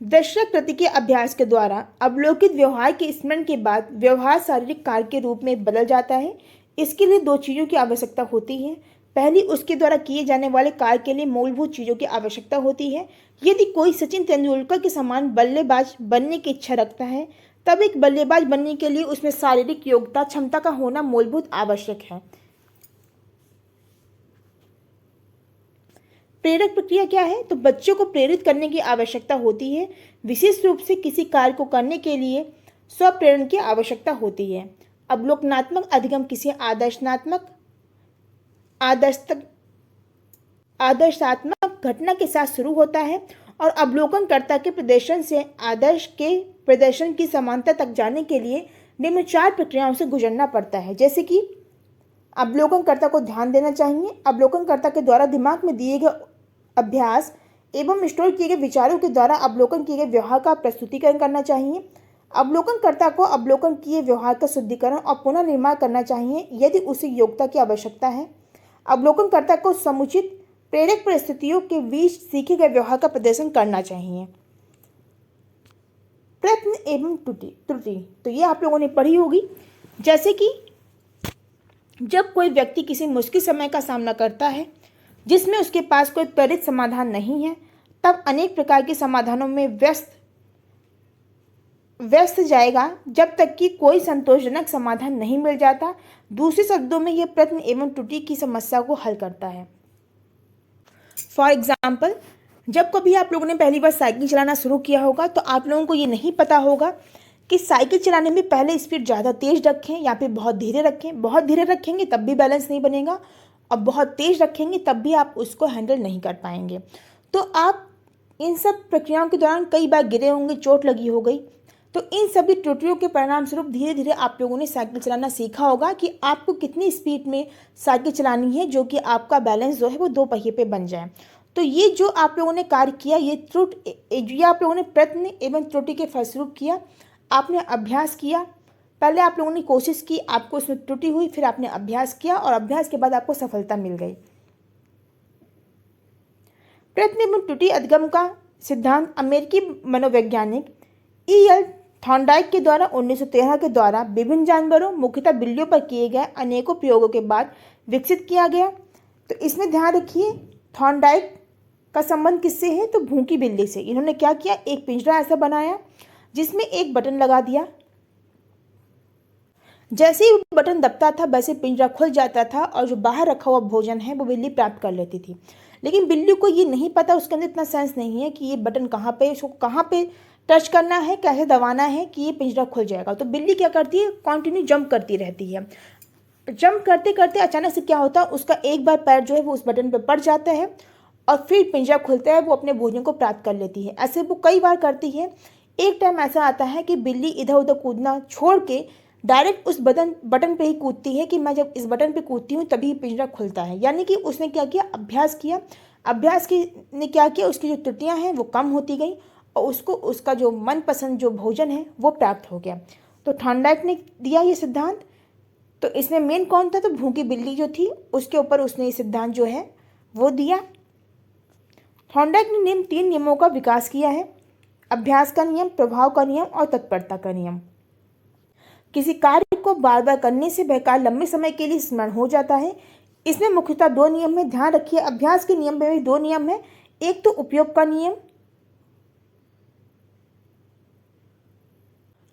दर्शक कृति के अभ्यास के द्वारा अवलोकित व्यवहार के स्मरण के बाद व्यवहार शारीरिक कार्य के रूप में बदल जाता है। इसके लिए दो चीज़ों की आवश्यकता होती है। पहली, उसके द्वारा किए जाने वाले कार्य के लिए मूलभूत चीज़ों की आवश्यकता होती है। यदि कोई सचिन तेंदुलकर के समान बल्लेबाज बनने की इच्छा रखता है, तब एक बल्लेबाज बनने के लिए उसमें शारीरिक योग्यता क्षमता का होना मूलभूत आवश्यक है। प्रेरक प्रक्रिया क्या है? तो बच्चों को प्रेरित करने की आवश्यकता होती है। विशेष रूप से किसी कार्य को करने के लिए स्वप्रेरण की आवश्यकता होती है। अवलोकनात्मक अधिगम किसी आदर्शात्मक घटना के साथ शुरू होता है और अवलोकनकर्ता के प्रदर्शन से आदर्श के प्रदर्शन की समानता तक जाने के लिए निम्न 4 प्रक्रियाओं से गुजरना पड़ता है। जैसे कि अवलोकनकर्ता को ध्यान देना चाहिए। अवलोकनकर्ता के द्वारा दिमाग में दिए गए अभ्यास एवं स्टोर किए गए विचारों के द्वारा अवलोकन किए गए व्यवहार का प्रस्तुतिकरण करना चाहिए। अवलोकनकर्ता को अवलोकन किए व्यवहार का शुद्धिकरण और पुनः निर्माण करना चाहिए यदि उसे योग्यता की आवश्यकता है। अवलोकनकर्ता को समुचित प्रेरक परिस्थितियों के बीच सीखे गए व्यवहार का प्रदर्शन करना चाहिए। प्रयत्न एवं त्रुटि, तो ये आप लोगों ने पढ़ी होगी। जैसे कि जब कोई व्यक्ति किसी मुश्किल समय का सामना करता है जिसमें उसके पास कोई त्वरित समाधान नहीं है, तब अनेक प्रकार के समाधानों में व्यस्त जाएगा जब तक कि कोई संतोषजनक समाधान नहीं मिल जाता। दूसरे शब्दों में यह प्रयत्न एवं त्रुटि की समस्या को हल करता है। फॉर एग्जाम्पल, जब कभी आप लोगों ने पहली बार साइकिल चलाना शुरू किया होगा तो आप लोगों को ये नहीं पता होगा कि साइकिल चलाने में पहले स्पीड ज़्यादा तेज रखें या फिर बहुत धीरे रखें। बहुत धीरे रखेंगे तब भी बैलेंस नहीं बनेगा और बहुत तेज रखेंगे तब भी आप उसको हैंडल नहीं कर पाएंगे। तो आप इन सब प्रक्रियाओं के दौरान कई बार गिरे होंगे, चोट लगी हो गई, तो इन सभी त्रुटियों के परिणाम स्वरूप धीरे धीरे आप लोगों ने साइकिल चलाना सीखा होगा कि आपको कितनी स्पीड में साइकिल चलानी है जो कि आपका बैलेंस जो है वो 2 पहिए पे बन जाए। तो ये जो आप लोगों ने कार्य किया, ये आप लोगों ने प्रयत्न एवं त्रुटि के फलस्वरूप किया। आपने अभ्यास किया, पहले आप लोगों ने कोशिश की, आपको उसमें त्रुटि हुई, फिर आपने अभ्यास किया और अभ्यास के बाद आपको सफलता मिल गई। प्रयत्न एवं त्रुटि अधिगम का सिद्धांत अमेरिकी मनोवैज्ञानिक E.L. थॉर्नडाइक के द्वारा 1913 के द्वारा विभिन्न जानवरों, मुख्यतः बिल्लियों पर किए गए अनेकों प्रयोगों के बाद विकसित किया गया। तो इसमें ध्यान रखिए, थॉर्नडाइक का संबंध किससे है? तो भूखी बिल्ली से। इन्होंने क्या किया, एक पिंजरा ऐसा बनाया जिसमें एक बटन लगा दिया। जैसे ही बटन दबता था वैसे पिंजरा खुल जाता था और जो बाहर रखा हुआ भोजन है वो बिल्ली प्राप्त कर लेती थी। लेकिन बिल्ली को ये नहीं पता, उसके अंदर इतना सेंस नहीं है कि ये बटन कहाँ पे, इसको कहाँ पे टच करना है, कैसे दबाना है कि ये पिंजरा खुल जाएगा। तो बिल्ली क्या करती है, कंटिन्यू जंप करती रहती है। जंप करते करते अचानक से क्या होता है, उसका एक बार पैर जो है वो उस बटन पर पड़ जाता है और फिर पिंजरा खुलता है, वो अपने भोजन को प्राप्त कर लेती है। ऐसे वो कई बार करती है। एक टाइम ऐसा आता है कि बिल्ली इधर उधर कूदना छोड़ के डायरेक्ट उस बटन पे ही कूदती है कि मैं जब इस बटन पे कूदती हूँ तभी पिंजरा खुलता है। यानी कि उसने क्या किया, अभ्यास किया। ने क्या किया, उसकी जो त्रुटियाँ हैं वो कम होती गई और उसको उसका जो मनपसंद जो भोजन है वो प्राप्त हो गया। तो थॉर्नडाइक ने दिया ये सिद्धांत। तो इसमें मेन कौन था, तो भूखी बिल्ली जो थी उसके ऊपर उसने ये सिद्धांत जो है वो दिया। थॉर्नडाइक ने 3 नियमों का विकास किया है: अभ्यास का नियम, प्रभाव का नियम और तत्परता का नियम। किसी कार्य को बार बार करने से वह कार्य लंबे समय के लिए स्मरण हो जाता है। इसमें मुख्यतः 2 नियम है, ध्यान रखिए। अभ्यास के नियम में भी 2 नियम है, एक तो उपयोग का नियम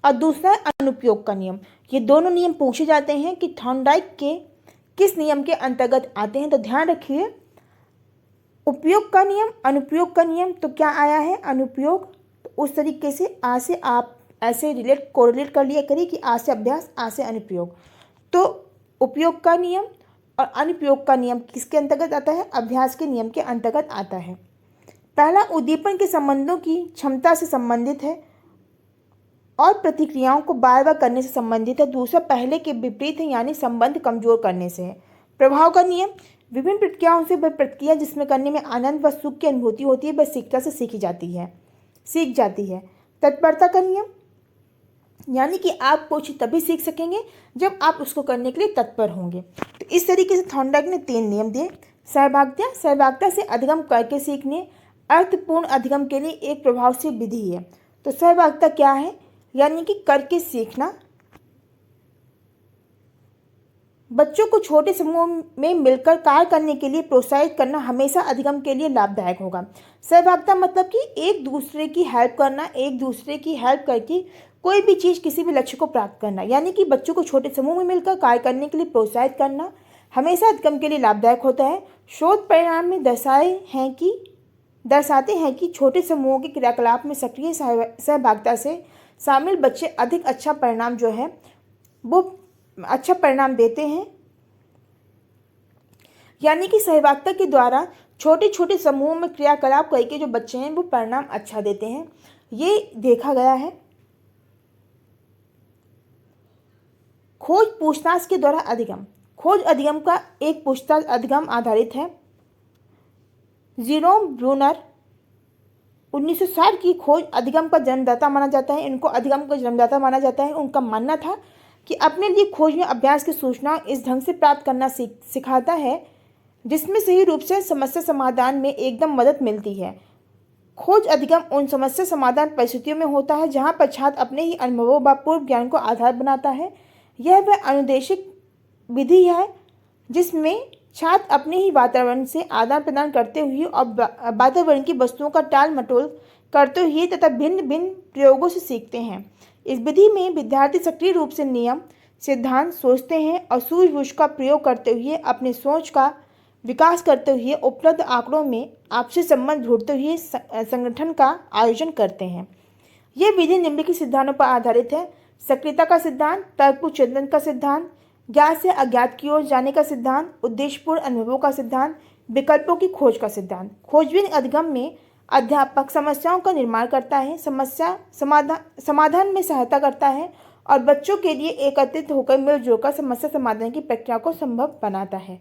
और दूसरा है अनुपयोग का नियम। ये दोनों नियम पूछे जाते हैं कि थॉर्नडाइक के किस नियम के अंतर्गत आते हैं। तो ध्यान रखिए, उपयोग का नियम, अनुप्रयोग का नियम, तो क्या आया है अनुप्रयोग। तो उस तरीके से आ से आप ऐसे कोरिलेट कर लिया करिए कि आ से अभ्यास, आ से अनुप्रयोग। तो उपयोग का नियम और अनुप्रयोग का नियम किसके अंतर्गत आता है, अभ्यास के नियम के अंतर्गत आता है। पहला उद्दीपन के संबंधों की क्षमता से संबंधित है और प्रतिक्रियाओं को बार बार करने से संबंधित है। दूसरा पहले के विपरीत है, यानी संबंध कमजोर करने से है। प्रभाव का नियम, विभिन्न प्रतिक्रियाओं से वह प्रतिक्रिया जिसमें करने में आनंद व सुख की अनुभूति होती है वह सीखता से सीख जाती है। तत्परता का नियम, यानी कि आप कुछ तभी सीख सकेंगे जब आप उसको करने के लिए तत्पर होंगे। तो इस तरीके से थॉर्नडाइक ने 3 नियम दिए। सहभागिता से अधिगम करके सीखने अर्थपूर्ण अधिगम के लिए एक प्रभावशील विधि है। तो सहभागिता क्या है, यानी कि करके सीखना। बच्चों को छोटे समूह में मिलकर कार्य करने के लिए प्रोत्साहित करना हमेशा अधिगम के लिए लाभदायक होगा। सहभागिता मतलब कि एक दूसरे की हेल्प करना, एक दूसरे की हेल्प करके कोई भी चीज़, किसी भी लक्ष्य को प्राप्त करना, यानी कि बच्चों को छोटे समूह में मिलकर कार्य करने के लिए प्रोत्साहित करना हमेशा अधिगम के लिए लाभदायक होता है। शोध परिणाम में दर्शाते हैं कि छोटे समूहों के क्रियाकलाप में सक्रिय सहभागिता से शामिल बच्चे अधिक अच्छा परिणाम जो है वो अच्छा परिणाम देते हैं। यानी कि सहभागिता के द्वारा छोटे छोटे समूहों में क्रियाकलाप करके जो बच्चे हैं वो परिणाम अच्छा देते हैं, ये देखा गया है। खोज पूछताछ के द्वारा अधिगम, खोज अधिगम का एक पूछताछ अधिगम आधारित है। जेरोम ब्रूनर 1960 की खोज अधिगम का जन्मदाता माना जाता है। इनको अधिगम का जन्मदाता माना जाता है। उनका मानना था कि अपने लिए खोज में अभ्यास की सूचना इस ढंग से प्राप्त करना सिखाता है जिसमें सही रूप से समस्या समाधान में एकदम मदद मिलती है। खोज अधिगम उन समस्या समाधान परिस्थितियों में होता है जहाँ पर छात्र अपने ही अनुभवों व पूर्व ज्ञान को आधार बनाता है। यह वह अनुदेशिक विधि है जिसमें छात्र अपने ही वातावरण से आदान प्रदान करते हुए और वातावरण की वस्तुओं का टाल मटोल करते हुए तथा भिन्न भिन्न प्रयोगों से सीखते हैं। इस विधि में विद्यार्थी सक्रिय रूप से नियम सिद्धांत सोचते हैं और सूझबूझ का प्रयोग करते हुए अपने सोच का विकास करते हुए उपलब्ध आंकड़ों में आपसी संबंध ढूंढते हुए संगठन का आयोजन करते हैं। यह विधि निम्नलिखित सिद्धांतों पर आधारित है। सक्रियता का सिद्धांत, तर्कपूर्ण चिंतन का सिद्धांत, ज्ञात से अज्ञात की ओर जाने का सिद्धांत, उद्देश्यपूर्ण अनुभवों का सिद्धांत, विकल्पों की खोज का सिद्धांत। खोजबीन अधिगम में अध्यापक समस्याओं का निर्माण करता है, समस्या समाधान में सहायता करता है और बच्चों के लिए एकत्रित होकर मिलजुल कर समस्या समाधान की प्रक्रिया को संभव बनाता है।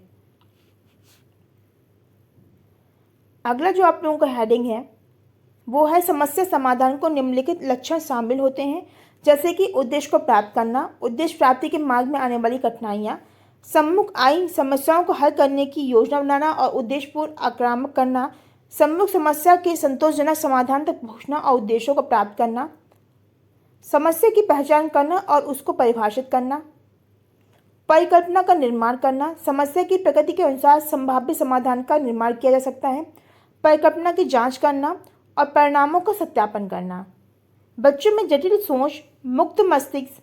अगला जो आप लोगों का हेडिंग है वो है समस्या समाधान को निम्नलिखित लक्षण शामिल होते हैं, जैसे कि उद्देश्य को प्राप्त करना, उद्देश्य प्राप्ति के मार्ग में आने वाली कठिनाइयाँ, सम्मुख आई समस्याओं को हल करने की योजना बनाना और उद्देश्यपूर्ण आक्रामक करना, सम्मुख समस्या के संतोषजनक समाधान तक पहुँचना और उद्देश्यों को प्राप्त करना, समस्या की पहचान करना और उसको परिभाषित करना, परिकल्पना का निर्माण करना, समस्या की प्रकृति के अनुसार संभाव्य समाधान का निर्माण किया जा सकता है, परिकल्पना की जांच करना और परिणामों का सत्यापन करना। बच्चों में जटिल सोच, मुक्त मस्तिष्क,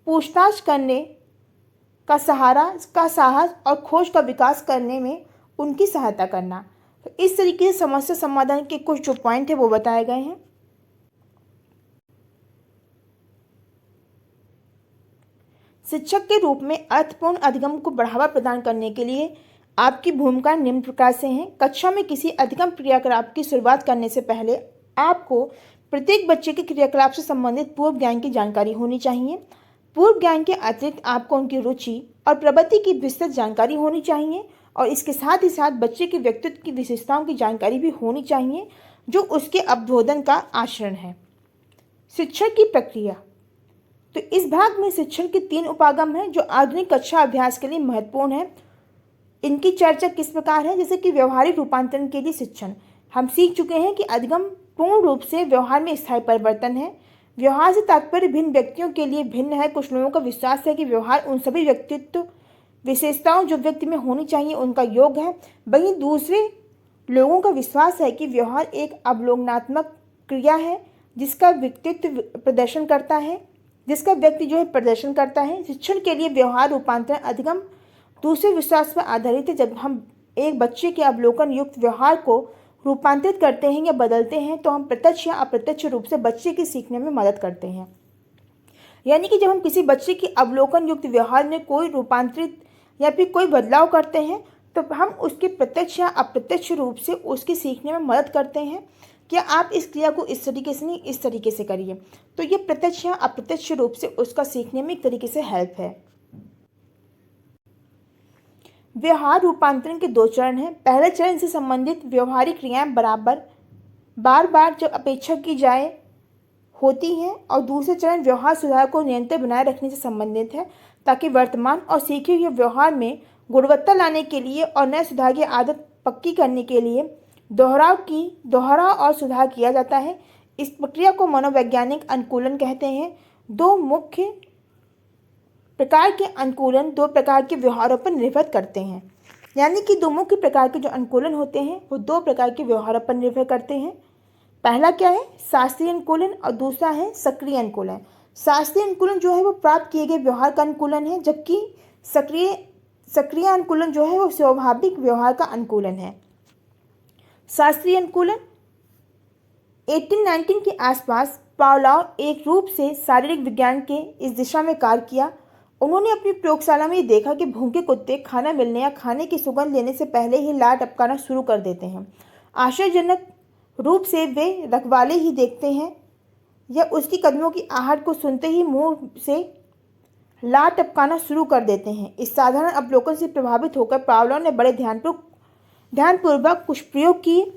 पूछताछ करने का साहस और खोज का विकास करने में उनकी सहायता करना। तो इस तरीके से समस्या समाधान के कुछ जो पॉइंट है वो बताए गए हैं। शिक्षक के रूप में अर्थपूर्ण अधिगम को बढ़ावा प्रदान करने के लिए आपकी भूमिका निम्न प्रकार से है। कक्षा में किसी अधिगम क्रियाकलाप की शुरुआत करने से पहले आपको प्रत्येक बच्चे के क्रियाकलाप से संबंधित पूर्व ज्ञान की जानकारी होनी चाहिए। पूर्व ज्ञान के अतिरिक्त आपको उनकी रुचि और प्रवृत्ति की विस्तृत जानकारी होनी चाहिए और इसके साथ ही साथ बच्चे के व्यक्तित्व की विशेषताओं की जानकारी भी होनी चाहिए जो उसके अवबोधन का आचरण है। शिक्षण की प्रक्रिया, तो इस भाग में शिक्षण के 3 उपागम हैं जो आधुनिक कक्षा अभ्यास के लिए महत्वपूर्ण है। इनकी चर्चा किस प्रकार है, जैसे कि व्यवहारिक रूपांतरण के लिए शिक्षण। हम सीख चुके हैं कि अधिगम पूर्ण रूप से व्यवहार में स्थायी परिवर्तन है। व्यवहार से तात्पर्य भिन्न व्यक्तियों के लिए भिन्न है। कुछ लोगों का विश्वास है कि व्यवहार उन सभी व्यक्तित्व विशेषताओं जो व्यक्ति में होनी चाहिए उनका योग है, वहीं दूसरे लोगों का विश्वास है कि व्यवहार एक अवलोकनात्मक क्रिया है जिसका व्यक्तित्व प्रदर्शन करता है, जिसका व्यक्ति जो है प्रदर्शन करता है। शिक्षण के लिए व्यवहार रूपांतरण अधिगम दूसरे विश्वास पर आधारित है। जब हम एक बच्चे के अवलोकन युक्त व्यवहार को रूपांतरित करते हैं या बदलते हैं तो हम प्रत्यक्ष या अप्रत्यक्ष रूप से बच्चे के सीखने में मदद करते हैं। यानी कि जब हम किसी बच्चे के अवलोकन युक्त व्यवहार में कोई रूपांतरित या फिर कोई बदलाव करते हैं तो हम उसके प्रत्यक्ष या अप्रत्यक्ष रूप से उसके सीखने में मदद करते हैं। क्या आप इस क्रिया को इस तरीके से नहीं, इस तरीके से करिए, तो ये प्रत्यक्ष या अप्रत्यक्ष रूप से उसका सीखने में एक तरीके से हेल्प है। व्यवहार रूपांतरण के दो चरण हैं। पहले चरण से संबंधित व्यवहारिक क्रियाएं बार बार जब अपेक्षा की जाए होती हैं, और दूसरे चरण व्यवहार सुधार को निरंतर बनाए रखने से संबंधित है, ताकि वर्तमान और सीखे हुए व्यवहार में गुणवत्ता लाने के लिए और नए सुधार की आदत पक्की करने के लिए दोहराव और सुधार किया जाता है। इस प्रक्रिया को मनोवैज्ञानिक अनुकूलन कहते हैं। दो मुख्य प्रकार के अनुकूलन दो प्रकार के व्यवहारों पर निर्भर करते हैं। यानी कि दो मुख्य प्रकार के जो अनुकूलन होते हैं वो दो प्रकार के व्यवहारों पर निर्भर करते हैं। पहला क्या है? शास्त्रीय अनुकूलन, और दूसरा है सक्रिय अनुकूलन। शास्त्रीय अनुकूलन जो है वो प्राप्त किए गए व्यवहार का अनुकूलन है, जबकि सक्रिय अनुकूलन जो है वो स्वाभाविक व्यवहार का अनुकूलन है। शास्त्रीय अनुकूलन 1819 के आसपास पावलोव एक रूप से शारीरिक विज्ञान के इस दिशा में कार्य किया। उन्होंने अपनी प्रयोगशाला में देखा कि भूखे कुत्ते खाना मिलने या खाने की सुगंध लेने से पहले ही लार टपकाना शुरू कर देते हैं। आश्चर्यजनक रूप से वे रखवाले ही देखते हैं या उसकी कदमों की आहट को सुनते ही मुंह से लार टपकाना शुरू कर देते हैं। इस साधारण अवलोकन से प्रभावित होकर पावलोव ने बड़े ध्यानपूर्वक कुछ प्रयोग किए,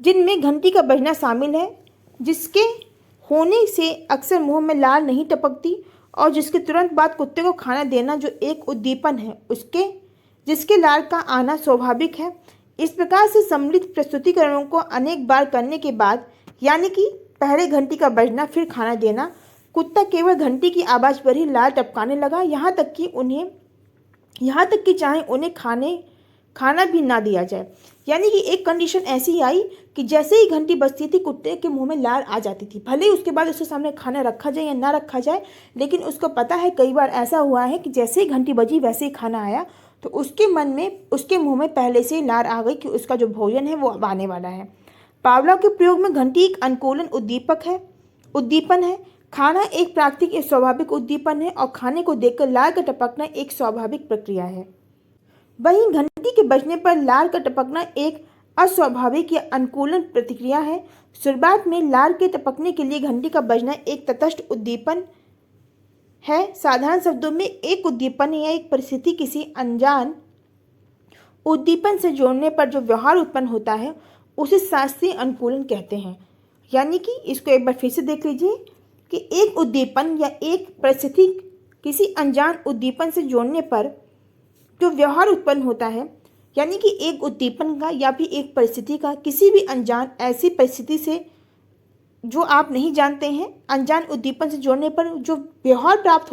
जिनमें घंटी का बजना शामिल है, जिसके होने से अक्सर मुंह में लार नहीं टपकती, और जिसके तुरंत बाद कुत्ते को खाना देना जो एक उद्दीपन है जिसके लार का आना स्वाभाविक है। इस प्रकार से सम्मिलित प्रस्तुतिकरणों को अनेक बार करने के बाद, यानी कि पहले घंटी का बजना फिर खाना देना, कुत्ता केवल घंटी की आवाज़ पर ही लार टपकाने लगा, यहाँ तक कि चाहे उन्हें खाना भी ना दिया जाए। यानी कि एक कंडीशन ऐसी आई कि जैसे ही घंटी बजती थी कुत्ते के मुंह में लार आ जाती थी, भले ही उसके बाद उसके सामने खाना रखा जाए या ना रखा जाए, लेकिन उसको पता है कई बार ऐसा हुआ है कि जैसे ही घंटी बजी वैसे ही खाना आया, तो उसके मन में उसके मुंह में पहले से ही लार आ गई कि उसका जो भोजन है वो अब आने वाला है। पावलोव के प्रयोग में घंटी एक अनुकूलन उद्दीपन है। खाना एक प्राकृतिक एक स्वाभाविक उद्दीपन है, और खाने को देखकर लार का टपकना एक स्वाभाविक प्रक्रिया है। वहीं घंटी के बजने पर लार का टपकना एक अस्वाभाविक या अनुकूलन प्रतिक्रिया है। शुरुआत में लार के टपकने के लिए घंटी का बजना एक तटस्थ उद्दीपन है। साधारण शब्दों में एक उद्दीपन या एक परिस्थिति किसी अनजान उद्दीपन से जोड़ने पर जो व्यवहार उत्पन्न होता है उसे शास्त्रीय अनुकूलन कहते हैं। यानी कि इसको एक बार फिर से देख लीजिए कि एक उद्दीपन या एक परिस्थिति किसी अनजान उद्दीपन से जोड़ने पर जो व्यवहार उत्पन्न होता है, यानी कि एक उद्दीपन का या फिर एक परिस्थिति का किसी भी अनजान ऐसी परिस्थिति से जो आप नहीं जानते हैं, अनजान उद्दीपन से जोड़ने पर जो व्यवहार प्राप्त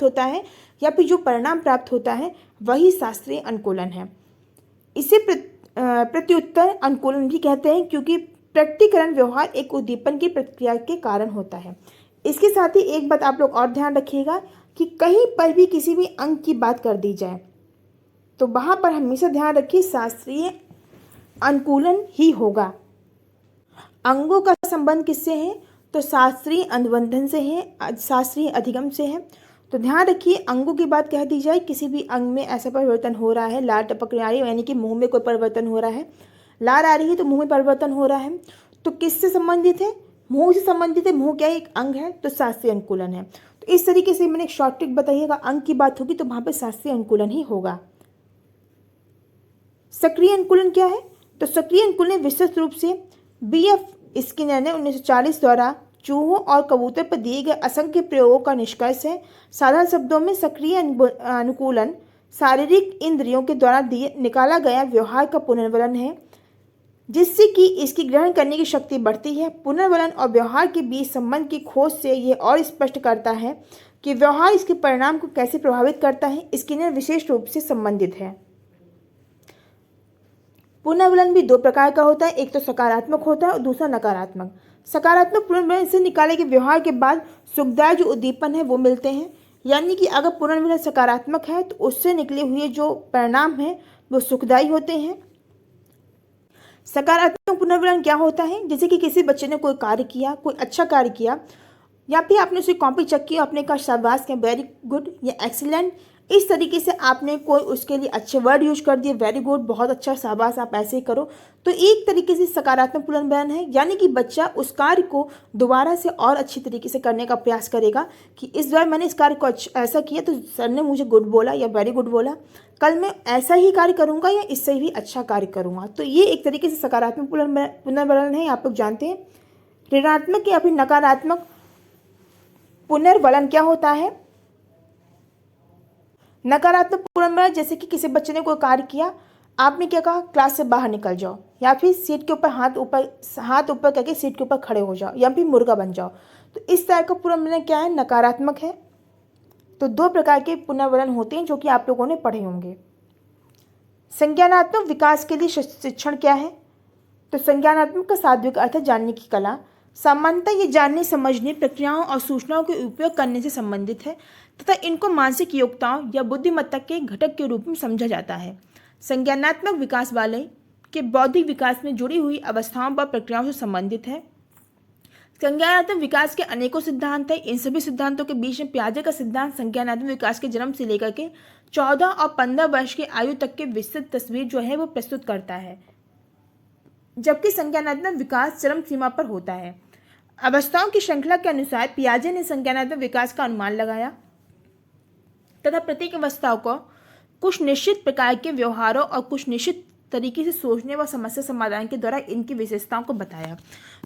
होता है या फिर जो परिणाम प्राप्त होता है वही शास्त्रीय अनुकूलन है। इसे प्रत्युत्तर अनुकूलन भी कहते हैं, क्योंकि प्रकटीकरण व्यवहार एक उद्दीपन की प्रतिक्रिया के कारण होता है। इसके साथ ही एक बात आप लोग और ध्यान रखिएगा कि कहीं पर भी किसी भी अंग की बात कर दी जाए तो वहाँ पर हमेशा ध्यान रखिए शास्त्रीय अनुकूलन ही होगा। अंगों का संबंध किससे है? तो शास्त्रीय अनुबंधन से है, शास्त्रीय अधिगम से है। तो ध्यान रखिए अंगों की बात कह दी जाए, किसी भी अंग में ऐसा परिवर्तन हो रहा है, लार टपक रही है, यानी कि मुंह में कोई परिवर्तन हो रहा है, लार आ रही है तो मुंह में परिवर्तन हो रहा है, तो किससे संबंधित है? मुंह से संबंधित है। मुंह क्या एक अंग है, तो शास्त्रीय अनुकूलन है। तो इस तरीके से मैंने एक शॉर्ट ट्रिक बताइएगा, अंग की बात होगी तो वहाँ पर शास्त्रीय अनुकूलन ही होगा। सक्रिय अनुकूलन क्या है? तो सक्रिय अनुकूलन विस्तृत रूप से BF स्किनर ने 1940 द्वारा चूहों और कबूतर पर दिए गए असंख्य प्रयोगों का निष्कर्ष है। साधारण शब्दों में सक्रिय अनुकूलन शारीरिक इंद्रियों के द्वारा निकाला गया व्यवहार का पुनर्वलन है, जिससे कि इसकी ग्रहण करने की शक्ति बढ़ती है। पुनर्वलन और व्यवहार के बीच संबंध की खोज से यह और स्पष्ट करता है कि व्यवहार इसके परिणाम को कैसे प्रभावित करता है। स्किनर विशेष रूप से संबंधित है। पुनर्वलन भी दो प्रकार का होता है, एक तो सकारात्मक होता है और दूसरा नकारात्मक। सकारात्मक पुनर्वलन से निकाले गए व्यवहार के बाद सुखदायक जो उद्दीपन है वो मिलते हैं, यानी कि अगर पुनर्मिलन सकारात्मक है तो उससे निकले हुए जो परिणाम हैं वो सुखदायी होते हैं। सकारात्मक पुनर्मिलन क्या होता है? जैसे कि किसी बच्चे ने कोई कार्य किया, कोई अच्छा कार्य किया, या फिर आपने उसे कॉपी चेक की, आपने कहा शाबाश या वेरी गुड या एक्सीलेंट, इस तरीके से आपने कोई उसके लिए अच्छे वर्ड यूज कर दिए, वेरी गुड, बहुत अच्छा, शाबाश, आप ऐसे ही करो, तो एक तरीके से सकारात्मक पुनर्मिलन है। यानी कि बच्चा उस कार्य को दोबारा से और अच्छी तरीके से करने का प्रयास करेगा कि इस बार मैंने इस कार्य को ऐसा किया तो सर ने मुझे गुड बोला या वेरी गुड बोला, कल मैं ऐसा ही कार्य करूँगा या इससे भी अच्छा कार्य करूँगा। तो ये एक तरीके से सकारात्मक पुनर्मिलन है, आप लोग जानते हैं। ऋणात्मक या फिर नकारात्मक पुनर्वलन क्या होता है? नकारात्मक पुनर्वलन जैसे कि किसी बच्चे ने कोई कार्य किया, आपने क्या कहा, क्लास से बाहर निकल जाओ, या फिर सीट के ऊपर हाथ ऊपर करके सीट के ऊपर खड़े हो जाओ, या फिर मुर्गा बन जाओ, तो इस तरह का पुनर्वलन क्या है? नकारात्मक है। तो दो प्रकार के पुनर्वलन होते हैं जो कि आप लोगों ने पढ़े होंगे। संज्ञानात्मक विकास के लिए शिक्षण क्या है? तो संज्ञानात्मक का शाब्दिक अर्थ है जानने की कला। सामान्यतः ये जानने, समझने, प्रक्रियाओं और सूचनाओं के उपयोग करने से संबंधित है तथा इनको मानसिक योग्यताओं या बुद्धिमत्ता के घटक के रूप में समझा जाता है। संज्ञानात्मक विकास वाले के बौद्धिक विकास में जुड़ी हुई अवस्थाओं व प्रक्रियाओं से संबंधित है। संज्ञानात्मक विकास के अनेकों सिद्धांत हैं। इन सभी सिद्धांतों के बीच में पियाजे का सिद्धांत संज्ञानात्मक विकास के जन्म से लेकर के 14 और 15 वर्ष की आयु तक की विस्तृत तस्वीर जो है वो प्रस्तुत करता है, जबकि संज्ञानात्मक विकास चरम सीमा पर होता है। अवस्थाओं की श्रृंखला के अनुसार पियाजे ने संज्ञानात्मक विकास का अनुमान लगाया तथा प्रत्येक अवस्था को कुछ निश्चित प्रकार के व्यवहारों और कुछ निश्चित तरीके से सोचने व समस्या समाधान के द्वारा इनकी विशेषताओं को बताया।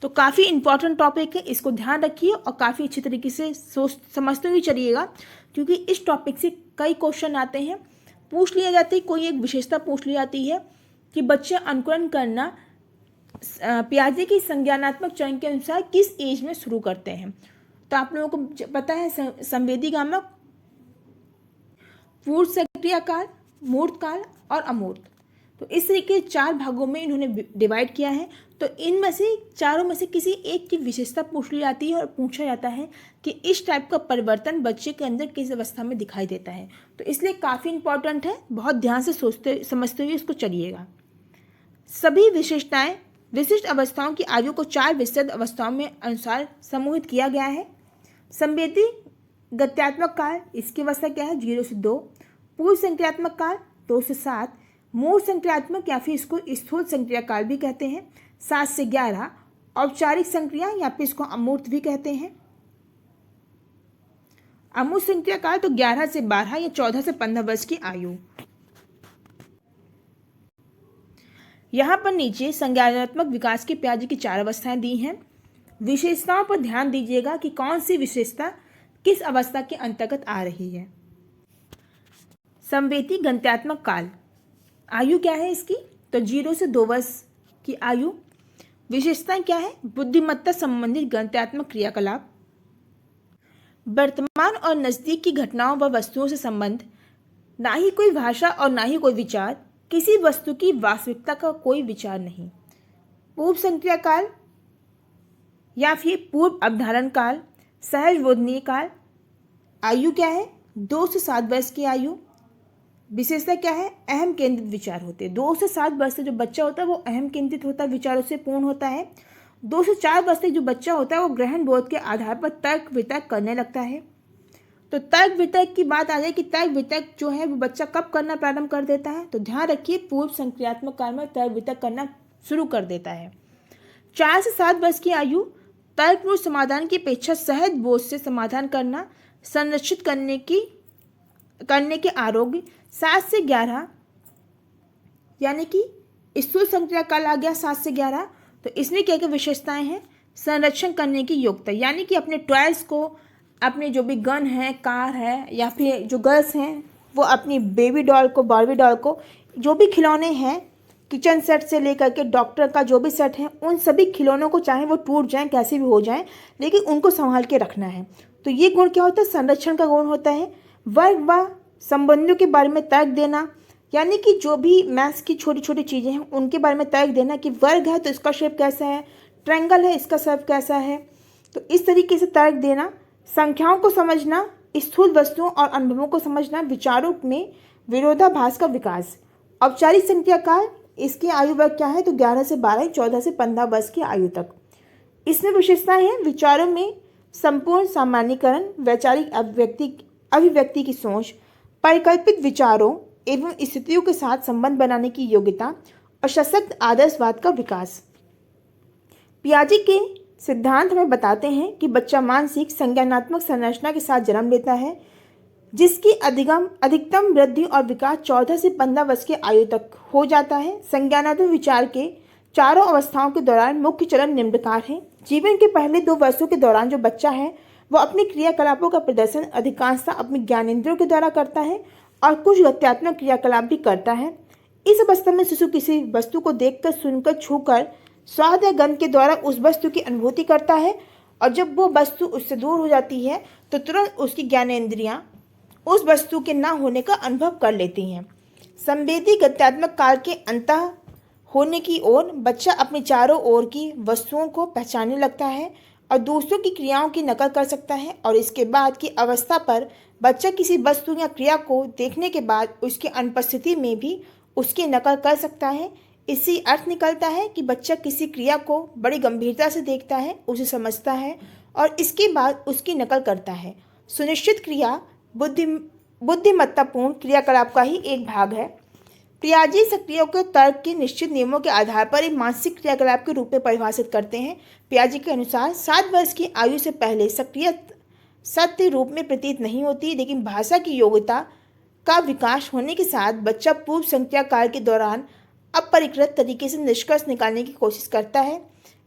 तो काफ़ी इंपॉर्टेंट टॉपिक है, इसको ध्यान रखिए और काफ़ी अच्छी तरीके से समझते हुए चलिएगा, क्योंकि इस टॉपिक से कई क्वेश्चन आते हैं, पूछ लिया जाता है, कोई एक विशेषता पूछ ली जाती है कि बच्चे अनुकरण करना पियाजे की संज्ञानात्मक चरण के अनुसार किस एज में शुरू करते हैं। तो आप लोगों को पता है संवेदीगामक, पूर्व सक्रिय काल, मूर्त काल और अमूर्त। तो इस तरीके 4 भागों में इन्होंने डिवाइड किया है। तो इनमें से चारों में से किसी एक की विशेषता पूछ ली जाती है और पूछा जाता है कि इस टाइप का परिवर्तन बच्चे के अंदर किस अवस्था में दिखाई देता है। तो इसलिए काफ़ी इंपॉर्टेंट है, बहुत ध्यान से सोचते समझते हुए इसको चलिएगा। सभी विशेषताएं विशिष्ट अवस्थाओं की आयु को 4 विस्तृत अवस्थाओं में अनुसार समूहित किया गया है। संवेदी गत्यात्मक काल, इसकी अवस्था क्या है? 0 से 2। पूर्व संक्रियात्मक काल 2 से 7। मूल संक्रियात्मक या फिर इसको स्थूल संक्रिया काल भी कहते हैं 7 से 11। औपचारिक संक्रिया या फिर इसको अमूर्त भी कहते हैं। अमूर्त संक्रिया काल तो 11 से 12 या 14 से 15 वर्ष की आयु। यहाँ पर नीचे संज्ञानात्मक विकास के पियाजे की 4 अवस्थाएं दी हैं। विशेषताओं पर ध्यान दीजिएगा कि कौन सी विशेषता किस अवस्था के अंतर्गत आ रही है। संवेदी गत्यात्मक काल, आयु क्या है इसकी? तो 0 से 2 वर्ष की आयु। विशेषताएं क्या है? बुद्धिमत्ता संबंधित गत्यात्मक क्रियाकलाप, वर्तमान और नज़दीक की घटनाओं व वस्तुओं से संबंध, ना ही कोई भाषा और ना ही कोई विचार, किसी वस्तु की वास्तविकता का कोई विचार नहीं। पूर्व संक्रिया काल या फिर पूर्व अवधारण काल, सहज बोधनीय काल, आयु क्या है? 2 से 7 वर्ष की आयु। विशेषता क्या है? अहम केंद्रित विचार होते हैं। 2 से 7 वर्ष से जो बच्चा होता है वो अहम केंद्रित होता है, विचारों से पूर्ण होता है। 2 से 4 वर्ष से जो बच्चा होता है वो ग्रहण बोध के आधार पर तर्क वितर्क करने लगता है। तो तर्क वितर्क की बात आ जाए कि तर्क वितर्क जो है वो बच्चा कब करना प्रारंभ कर देता है? तो ध्यान रखिए, पूर्व संक्रियात्मक काल में तर्क वितर्क करना शुरू कर देता है। 4 से 7 वर्ष की आयु, तर्कपूर्ण समाधान की अपेक्षा सहज बोध से समाधान करना, संरक्षित करने के आरोग्य। 7 से 11 यानी कि स्थूल संक्रिया काल आ गया 7 से 11। तो इसमें क्या क्या विशेषताएं हैं? संरक्षण करने की योग्यता, यानी कि अपने टॉयज को, अपने जो भी गन है, कार है, या फिर जो गर्ल्स हैं वो अपनी बेबी डॉल को, बारबी डॉल को, जो भी खिलौने हैं, किचन सेट से लेकर के डॉक्टर का जो भी सेट है, उन सभी खिलौनों को चाहे वो टूट जाएं, कैसे भी हो जाएं, लेकिन उनको संभाल के रखना है। तो ये गुण क्या होता है? संरक्षण का गुण होता है। वर्ग व संबंधियों के बारे में तर्क देना, यानी कि जो भी मैथ्स की छोटी छोटी चीज़ें हैं उनके बारे में तर्क देना कि वर्ग है तो इसका शेप कैसा है, ट्रायंगल है इसका शेप कैसा है, तो इस तरीके से तर्क देना। संख्याओं को समझना, स्थूल वस्तुओं और अनुभवों को समझना, विचारों में विरोधाभास का विकास। औपचारिक संक्रिया काल, इसकी आयु वर्ग क्या है तो 11 से 12, 14 से 15 वर्ष की आयु तक। इसमें विशेषताएं हैं, विचारों में संपूर्ण सामान्यीकरण, वैचारिक अभिव्यक्ति की सोच, परिकल्पित विचारों एवं स्थितियों के साथ संबंध बनाने की योग्यता और सशक्त आदर्शवाद का विकास। पियाजे के सिद्धांत हमें बताते हैं कि बच्चा मानसिक संज्ञानात्मक संरचना के साथ जन्म लेता है, जिसकी अधिकतम वृद्धि और विकास 14 से 15 वर्ष की आयु तक हो जाता है। संज्ञानात्मक विचार के चारों अवस्थाओं के दौरान मुख्य चरण निम्न प्रकार हैं। जीवन के पहले 2 वर्षों के दौरान जो बच्चा है वह अपने क्रियाकलापों का प्रदर्शन अधिकांशतः अपने ज्ञानेंद्रियों के द्वारा करता है और कुछ गत्यात्मक क्रियाकलाप भी करता है। इस अवस्था में शिशु किसी वस्तु को देखकर, सुनकर, छूकर, स्वाद या गंध के द्वारा उस वस्तु की अनुभूति करता है और जब वो वस्तु उससे दूर हो जाती है तो तुरंत उसकी ज्ञानेंद्रियां उस वस्तु के न होने का अनुभव कर लेती हैं। संवेदी गत्यात्मक काल के अंत होने की ओर बच्चा अपने चारों ओर की वस्तुओं को पहचानने लगता है और दूसरों की क्रियाओं की नकल कर सकता है, और इसके बाद की अवस्था पर बच्चा किसी वस्तु या क्रिया को देखने के बाद उसकी अनुपस्थिति में भी उसकी नकल कर सकता है। इसी अर्थ निकलता है कि बच्चा किसी क्रिया को बड़ी गंभीरता से देखता है, उसे समझता है और इसके बाद उसकी नकल करता है। सुनिश्चित क्रिया बुद्धिमत्तापूर्ण क्रियाकलाप का ही एक भाग है। पियाजे सक्रिया को तर्क के निश्चित नियमों के आधार पर एक मानसिक क्रियाकलाप के रूप में परिभाषित करते हैं। पियाजे के अनुसार 7 वर्ष की आयु से पहले सक्रिय सत्य रूप में प्रतीत नहीं होती, लेकिन भाषा की योग्यता का विकास होने के साथ बच्चा पूर्व संक्रिया काल के दौरान अपरिकृत तरीके से निष्कर्ष निकालने की कोशिश करता है।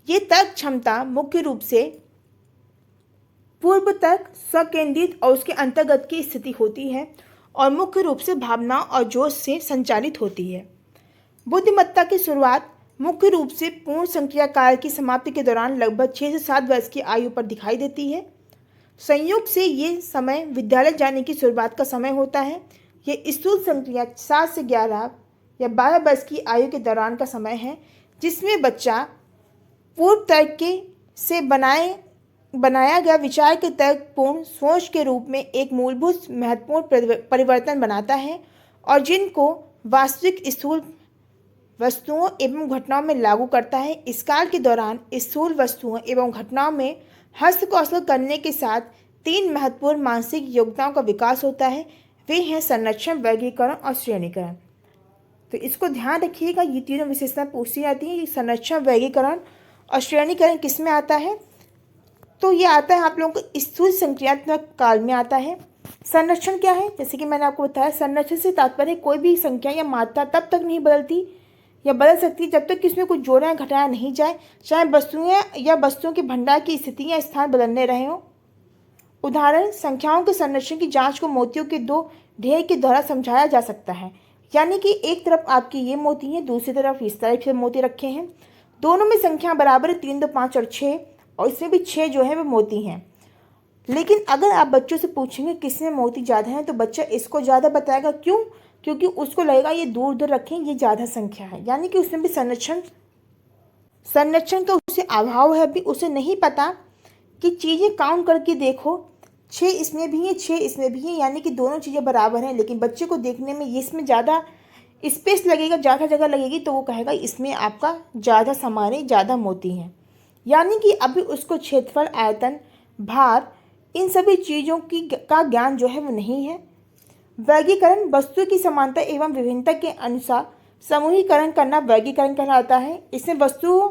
ये तर्क क्षमता मुख्य रूप से पूर्व तर्क, स्वकेंद्रित और उसके अंतर्गत की स्थिति होती है और मुख्य रूप से भावना और जोश से संचालित होती है। बुद्धिमत्ता की शुरुआत मुख्य रूप से पूर्ण संक्रिया काल की समाप्ति के दौरान लगभग 6 से 7 वर्ष की आयु पर दिखाई देती है। संयोग से ये समय विद्यालय जाने की शुरुआत का समय होता है। ये स्थूल संक्रिया 7 से 11 या 12 वर्ष की आयु के दौरान का समय है, जिसमें बच्चा पूर्व तर्क से बनाया गया विचार के तर्कपूर्ण सोच के रूप में एक मूलभूत महत्वपूर्ण परिवर्तन बनाता है और जिनको वास्तविक स्थूल वस्तुओं एवं घटनाओं में लागू करता है। इस काल के दौरान स्थूल वस्तुओं एवं घटनाओं में हस्तकौशल करने के साथ 3 महत्वपूर्ण मानसिक योग्यताओं का विकास होता है। वे हैं संरक्षण, वर्गीकरण और श्रेणीकरण। तो इसको ध्यान रखिएगा, ये तीनों विशेषताएं पूछी जाती हैं। ये संरक्षण, वर्गीकरण और श्रेणीकरण किस में आता है तो ये आता है आप लोगों को स्थूल संक्रियात्मक काल में आता है। संरक्षण क्या है, जैसे कि मैंने आपको बताया, संरक्षण से तात्पर्य कोई भी संख्या या मात्रा तब तक नहीं बदलती या बदल सकती जब तक किसमें कुछ जोड़ा या घटाया नहीं जाए, चाहे वस्तुएं या वस्तुओं के भंडार की स्थिति या स्थान बदलने रहे हों। उदाहरण, संख्याओं के संरक्षण की जांच को मोतियों के 2 ढेर के द्वारा समझाया जा सकता है। यानी कि एक तरफ आपकी ये मोती है, दूसरी तरफ इस तरह से मोती रखे हैं, दोनों में संख्या बराबर है 3, 2, 5 और 6, और इसमें भी 6 जो है वो मोती हैं। लेकिन अगर आप बच्चों से पूछेंगे किसमें मोती ज़्यादा हैं तो बच्चा इसको ज़्यादा बताएगा। क्यों? क्योंकि उसको लगेगा ये दूर दूर रखें, ये ज़्यादा संख्या है। यानी कि उसमें भी संरक्षण का उसे अभाव है, भी उसे नहीं पता कि चीज़ें काउंट करके देखो, 6 इसमें भी है, 6 इसमें भी है, यानी कि दोनों चीज़ें बराबर हैं। लेकिन बच्चे को देखने में ये इसमें ज़्यादा स्पेस लगेगा, ज़्यादा जगह लगेगी, तो वो कहेगा इसमें आपका ज़्यादा सामान है, ज़्यादा मोती हैं। यानी कि अभी उसको क्षेत्रफल, आयतन, भार, इन सभी चीज़ों का ज्ञान जो है वो नहीं है। वर्गीकरण, वस्तु की समानता एवं विभिन्नता के अनुसार समूहीकरण करना वर्गीकरण कहलाता है। इसमें वस्तुओं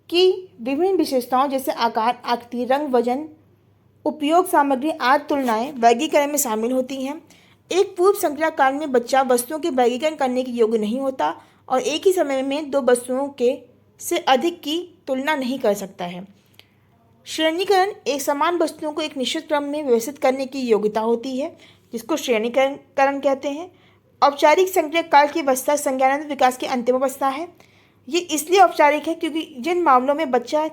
की विभिन्न विशेषताओं जैसे आकार, आकृति, रंग, वजन, उपयोग सामग्री आदि तुलनाएं वर्गीकरण में शामिल होती हैं। एक पूर्व संक्रिया काल में बच्चा वस्तुओं के वर्गीकरण करने के योग्य नहीं होता और एक ही समय में 2 वस्तुओं के से अधिक की तुलना नहीं कर सकता है। श्रेणीकरण, एक समान वस्तुओं को एक निश्चित क्रम में व्यवस्थित करने की योग्यता होती है, जिसको श्रेणीकरण कहते हैं। औपचारिक संक्रिया काल की अवस्था संज्ञानात्मक विकास की अंतिम अवस्था है। ये इसलिए औपचारिक है क्योंकि जिन मामलों में बच्चा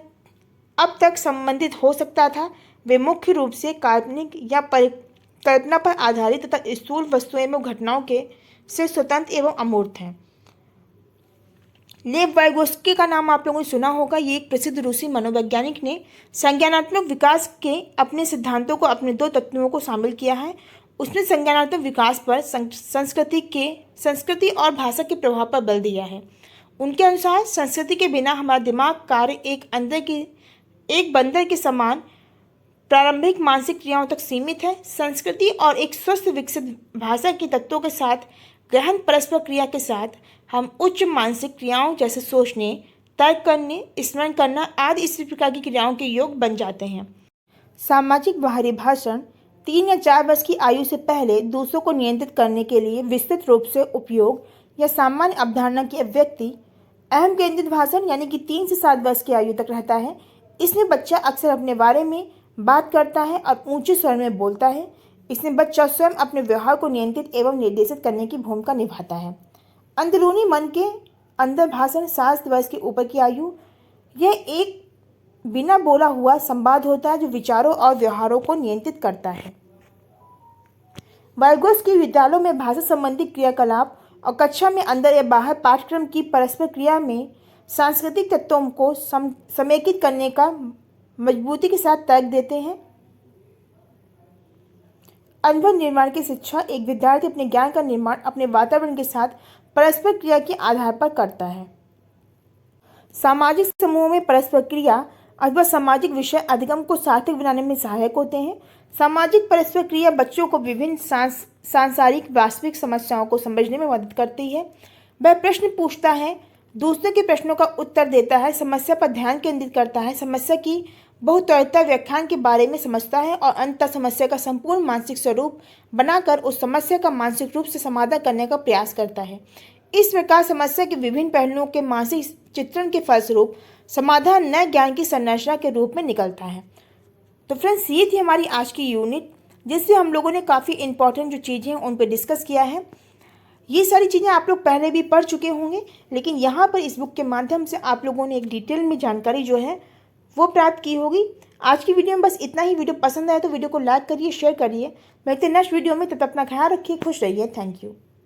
अब तक संबंधित हो सकता था वे मुख्य रूप से काल्पनिक या परिकल्पना पर आधारित तथा स्थूल वस्तुओं एवं घटनाओं के से स्वतंत्र एवं अमूर्त हैं। लेव वाइगोस्की का नाम आप लोगों ने सुना होगा। ये एक प्रसिद्ध रूसी मनोवैज्ञानिक ने संज्ञानात्मक विकास के अपने सिद्धांतों को अपने 2 तत्वों को शामिल किया है। उसने संज्ञानात्मक विकास पर संस्कृति और भाषा के प्रभाव पर बल दिया है। उनके अनुसार संस्कृति के बिना हमारा दिमाग कार्य एक बंदर के समान प्रारंभिक मानसिक क्रियाओं तक सीमित है। संस्कृति और एक स्वस्थ विकसित भाषा के तत्वों के साथ गहन परस्पर क्रिया के साथ हम उच्च मानसिक क्रियाओं जैसे सोचने, तर्क करने, स्मरण करना आदि इसी प्रकार की क्रियाओं के योग बन जाते हैं। सामाजिक बाहरी भाषण 3 या 4 वर्ष की आयु से पहले दूसरों को नियंत्रित करने के लिए विस्तृत रूप से उपयोग या सामान्य अवधारणा की अभिव्यक्ति। अहम केंद्रित भाषण यानी कि 3 से 7 वर्ष की आयु तक रहता है। इसमें बच्चा अक्सर अपने बारे में बात करता है और ऊंचे स्वर में बोलता है। इसमें बच्चा स्वयं अपने व्यवहार को नियंत्रित एवं निर्देशित करने की भूमिका निभाता है। अंदरूनी मन के अंदर भाषण 7 वर्ष के ऊपर की आयु। यह एक बिना बोला हुआ संवाद होता है जो विचारों और व्यवहारों को नियंत्रित करता है। वाइगोस्की विद्यालयों में भाषा संबंधी क्रियाकलाप और कक्षा में अंदर या बाहर पाठ्यक्रम की परस्पर क्रिया में सांस्कृतिक तत्वों को समेकित करने का मजबूती के साथ तर्क देते हैं। अनुभव निर्माण की शिक्षा एक विद्यार्थी अपने ज्ञान का निर्माण अपने वातावरण के साथ परस्पर क्रिया के आधार पर करता है। सामाजिक समूहों में परस्पर क्रिया अथवा सामाजिक विषय अधिगम को सार्थक बनाने में सहायक होते हैं। सामाजिक परस्पर क्रिया बच्चों को विभिन्न सांसारिक वास्तविक समस्याओं को समझने में मदद करती है। वह प्रश्न पूछता है, दूसरे के प्रश्नों का उत्तर देता है, समस्या पर ध्यान केंद्रित करता है, समस्या की बहुतरीता व्याख्यान के बारे में समझता है और अंततः समस्या का संपूर्ण मानसिक स्वरूप बनाकर उस समस्या का मानसिक रूप से समाधान करने का प्रयास करता है। इस प्रकार समस्या के विभिन्न पहलुओं के मानसिक चित्रण के फलस्वरूप समाधान नए ज्ञान की संरचना के रूप में निकलता है। तो फ्रेंड्स, ये थी हमारी आज की यूनिट, जिससे हम लोगों ने काफ़ी इंपॉर्टेंट जो चीज़ें हैं उन पर डिस्कस किया है। ये सारी चीज़ें आप लोग पहले भी पढ़ चुके होंगे, लेकिन यहाँ पर इस बुक के माध्यम से आप लोगों ने एक डिटेल में जानकारी जो है वो प्राप्त की होगी। आज की वीडियो में बस इतना ही। वीडियो पसंद आए तो वीडियो को लाइक करिए, शेयर करिए। मिलते हैं नेक्स्ट वीडियो में। तब तक अपना ख्याल रखिए, खुश रहिए। Thank you.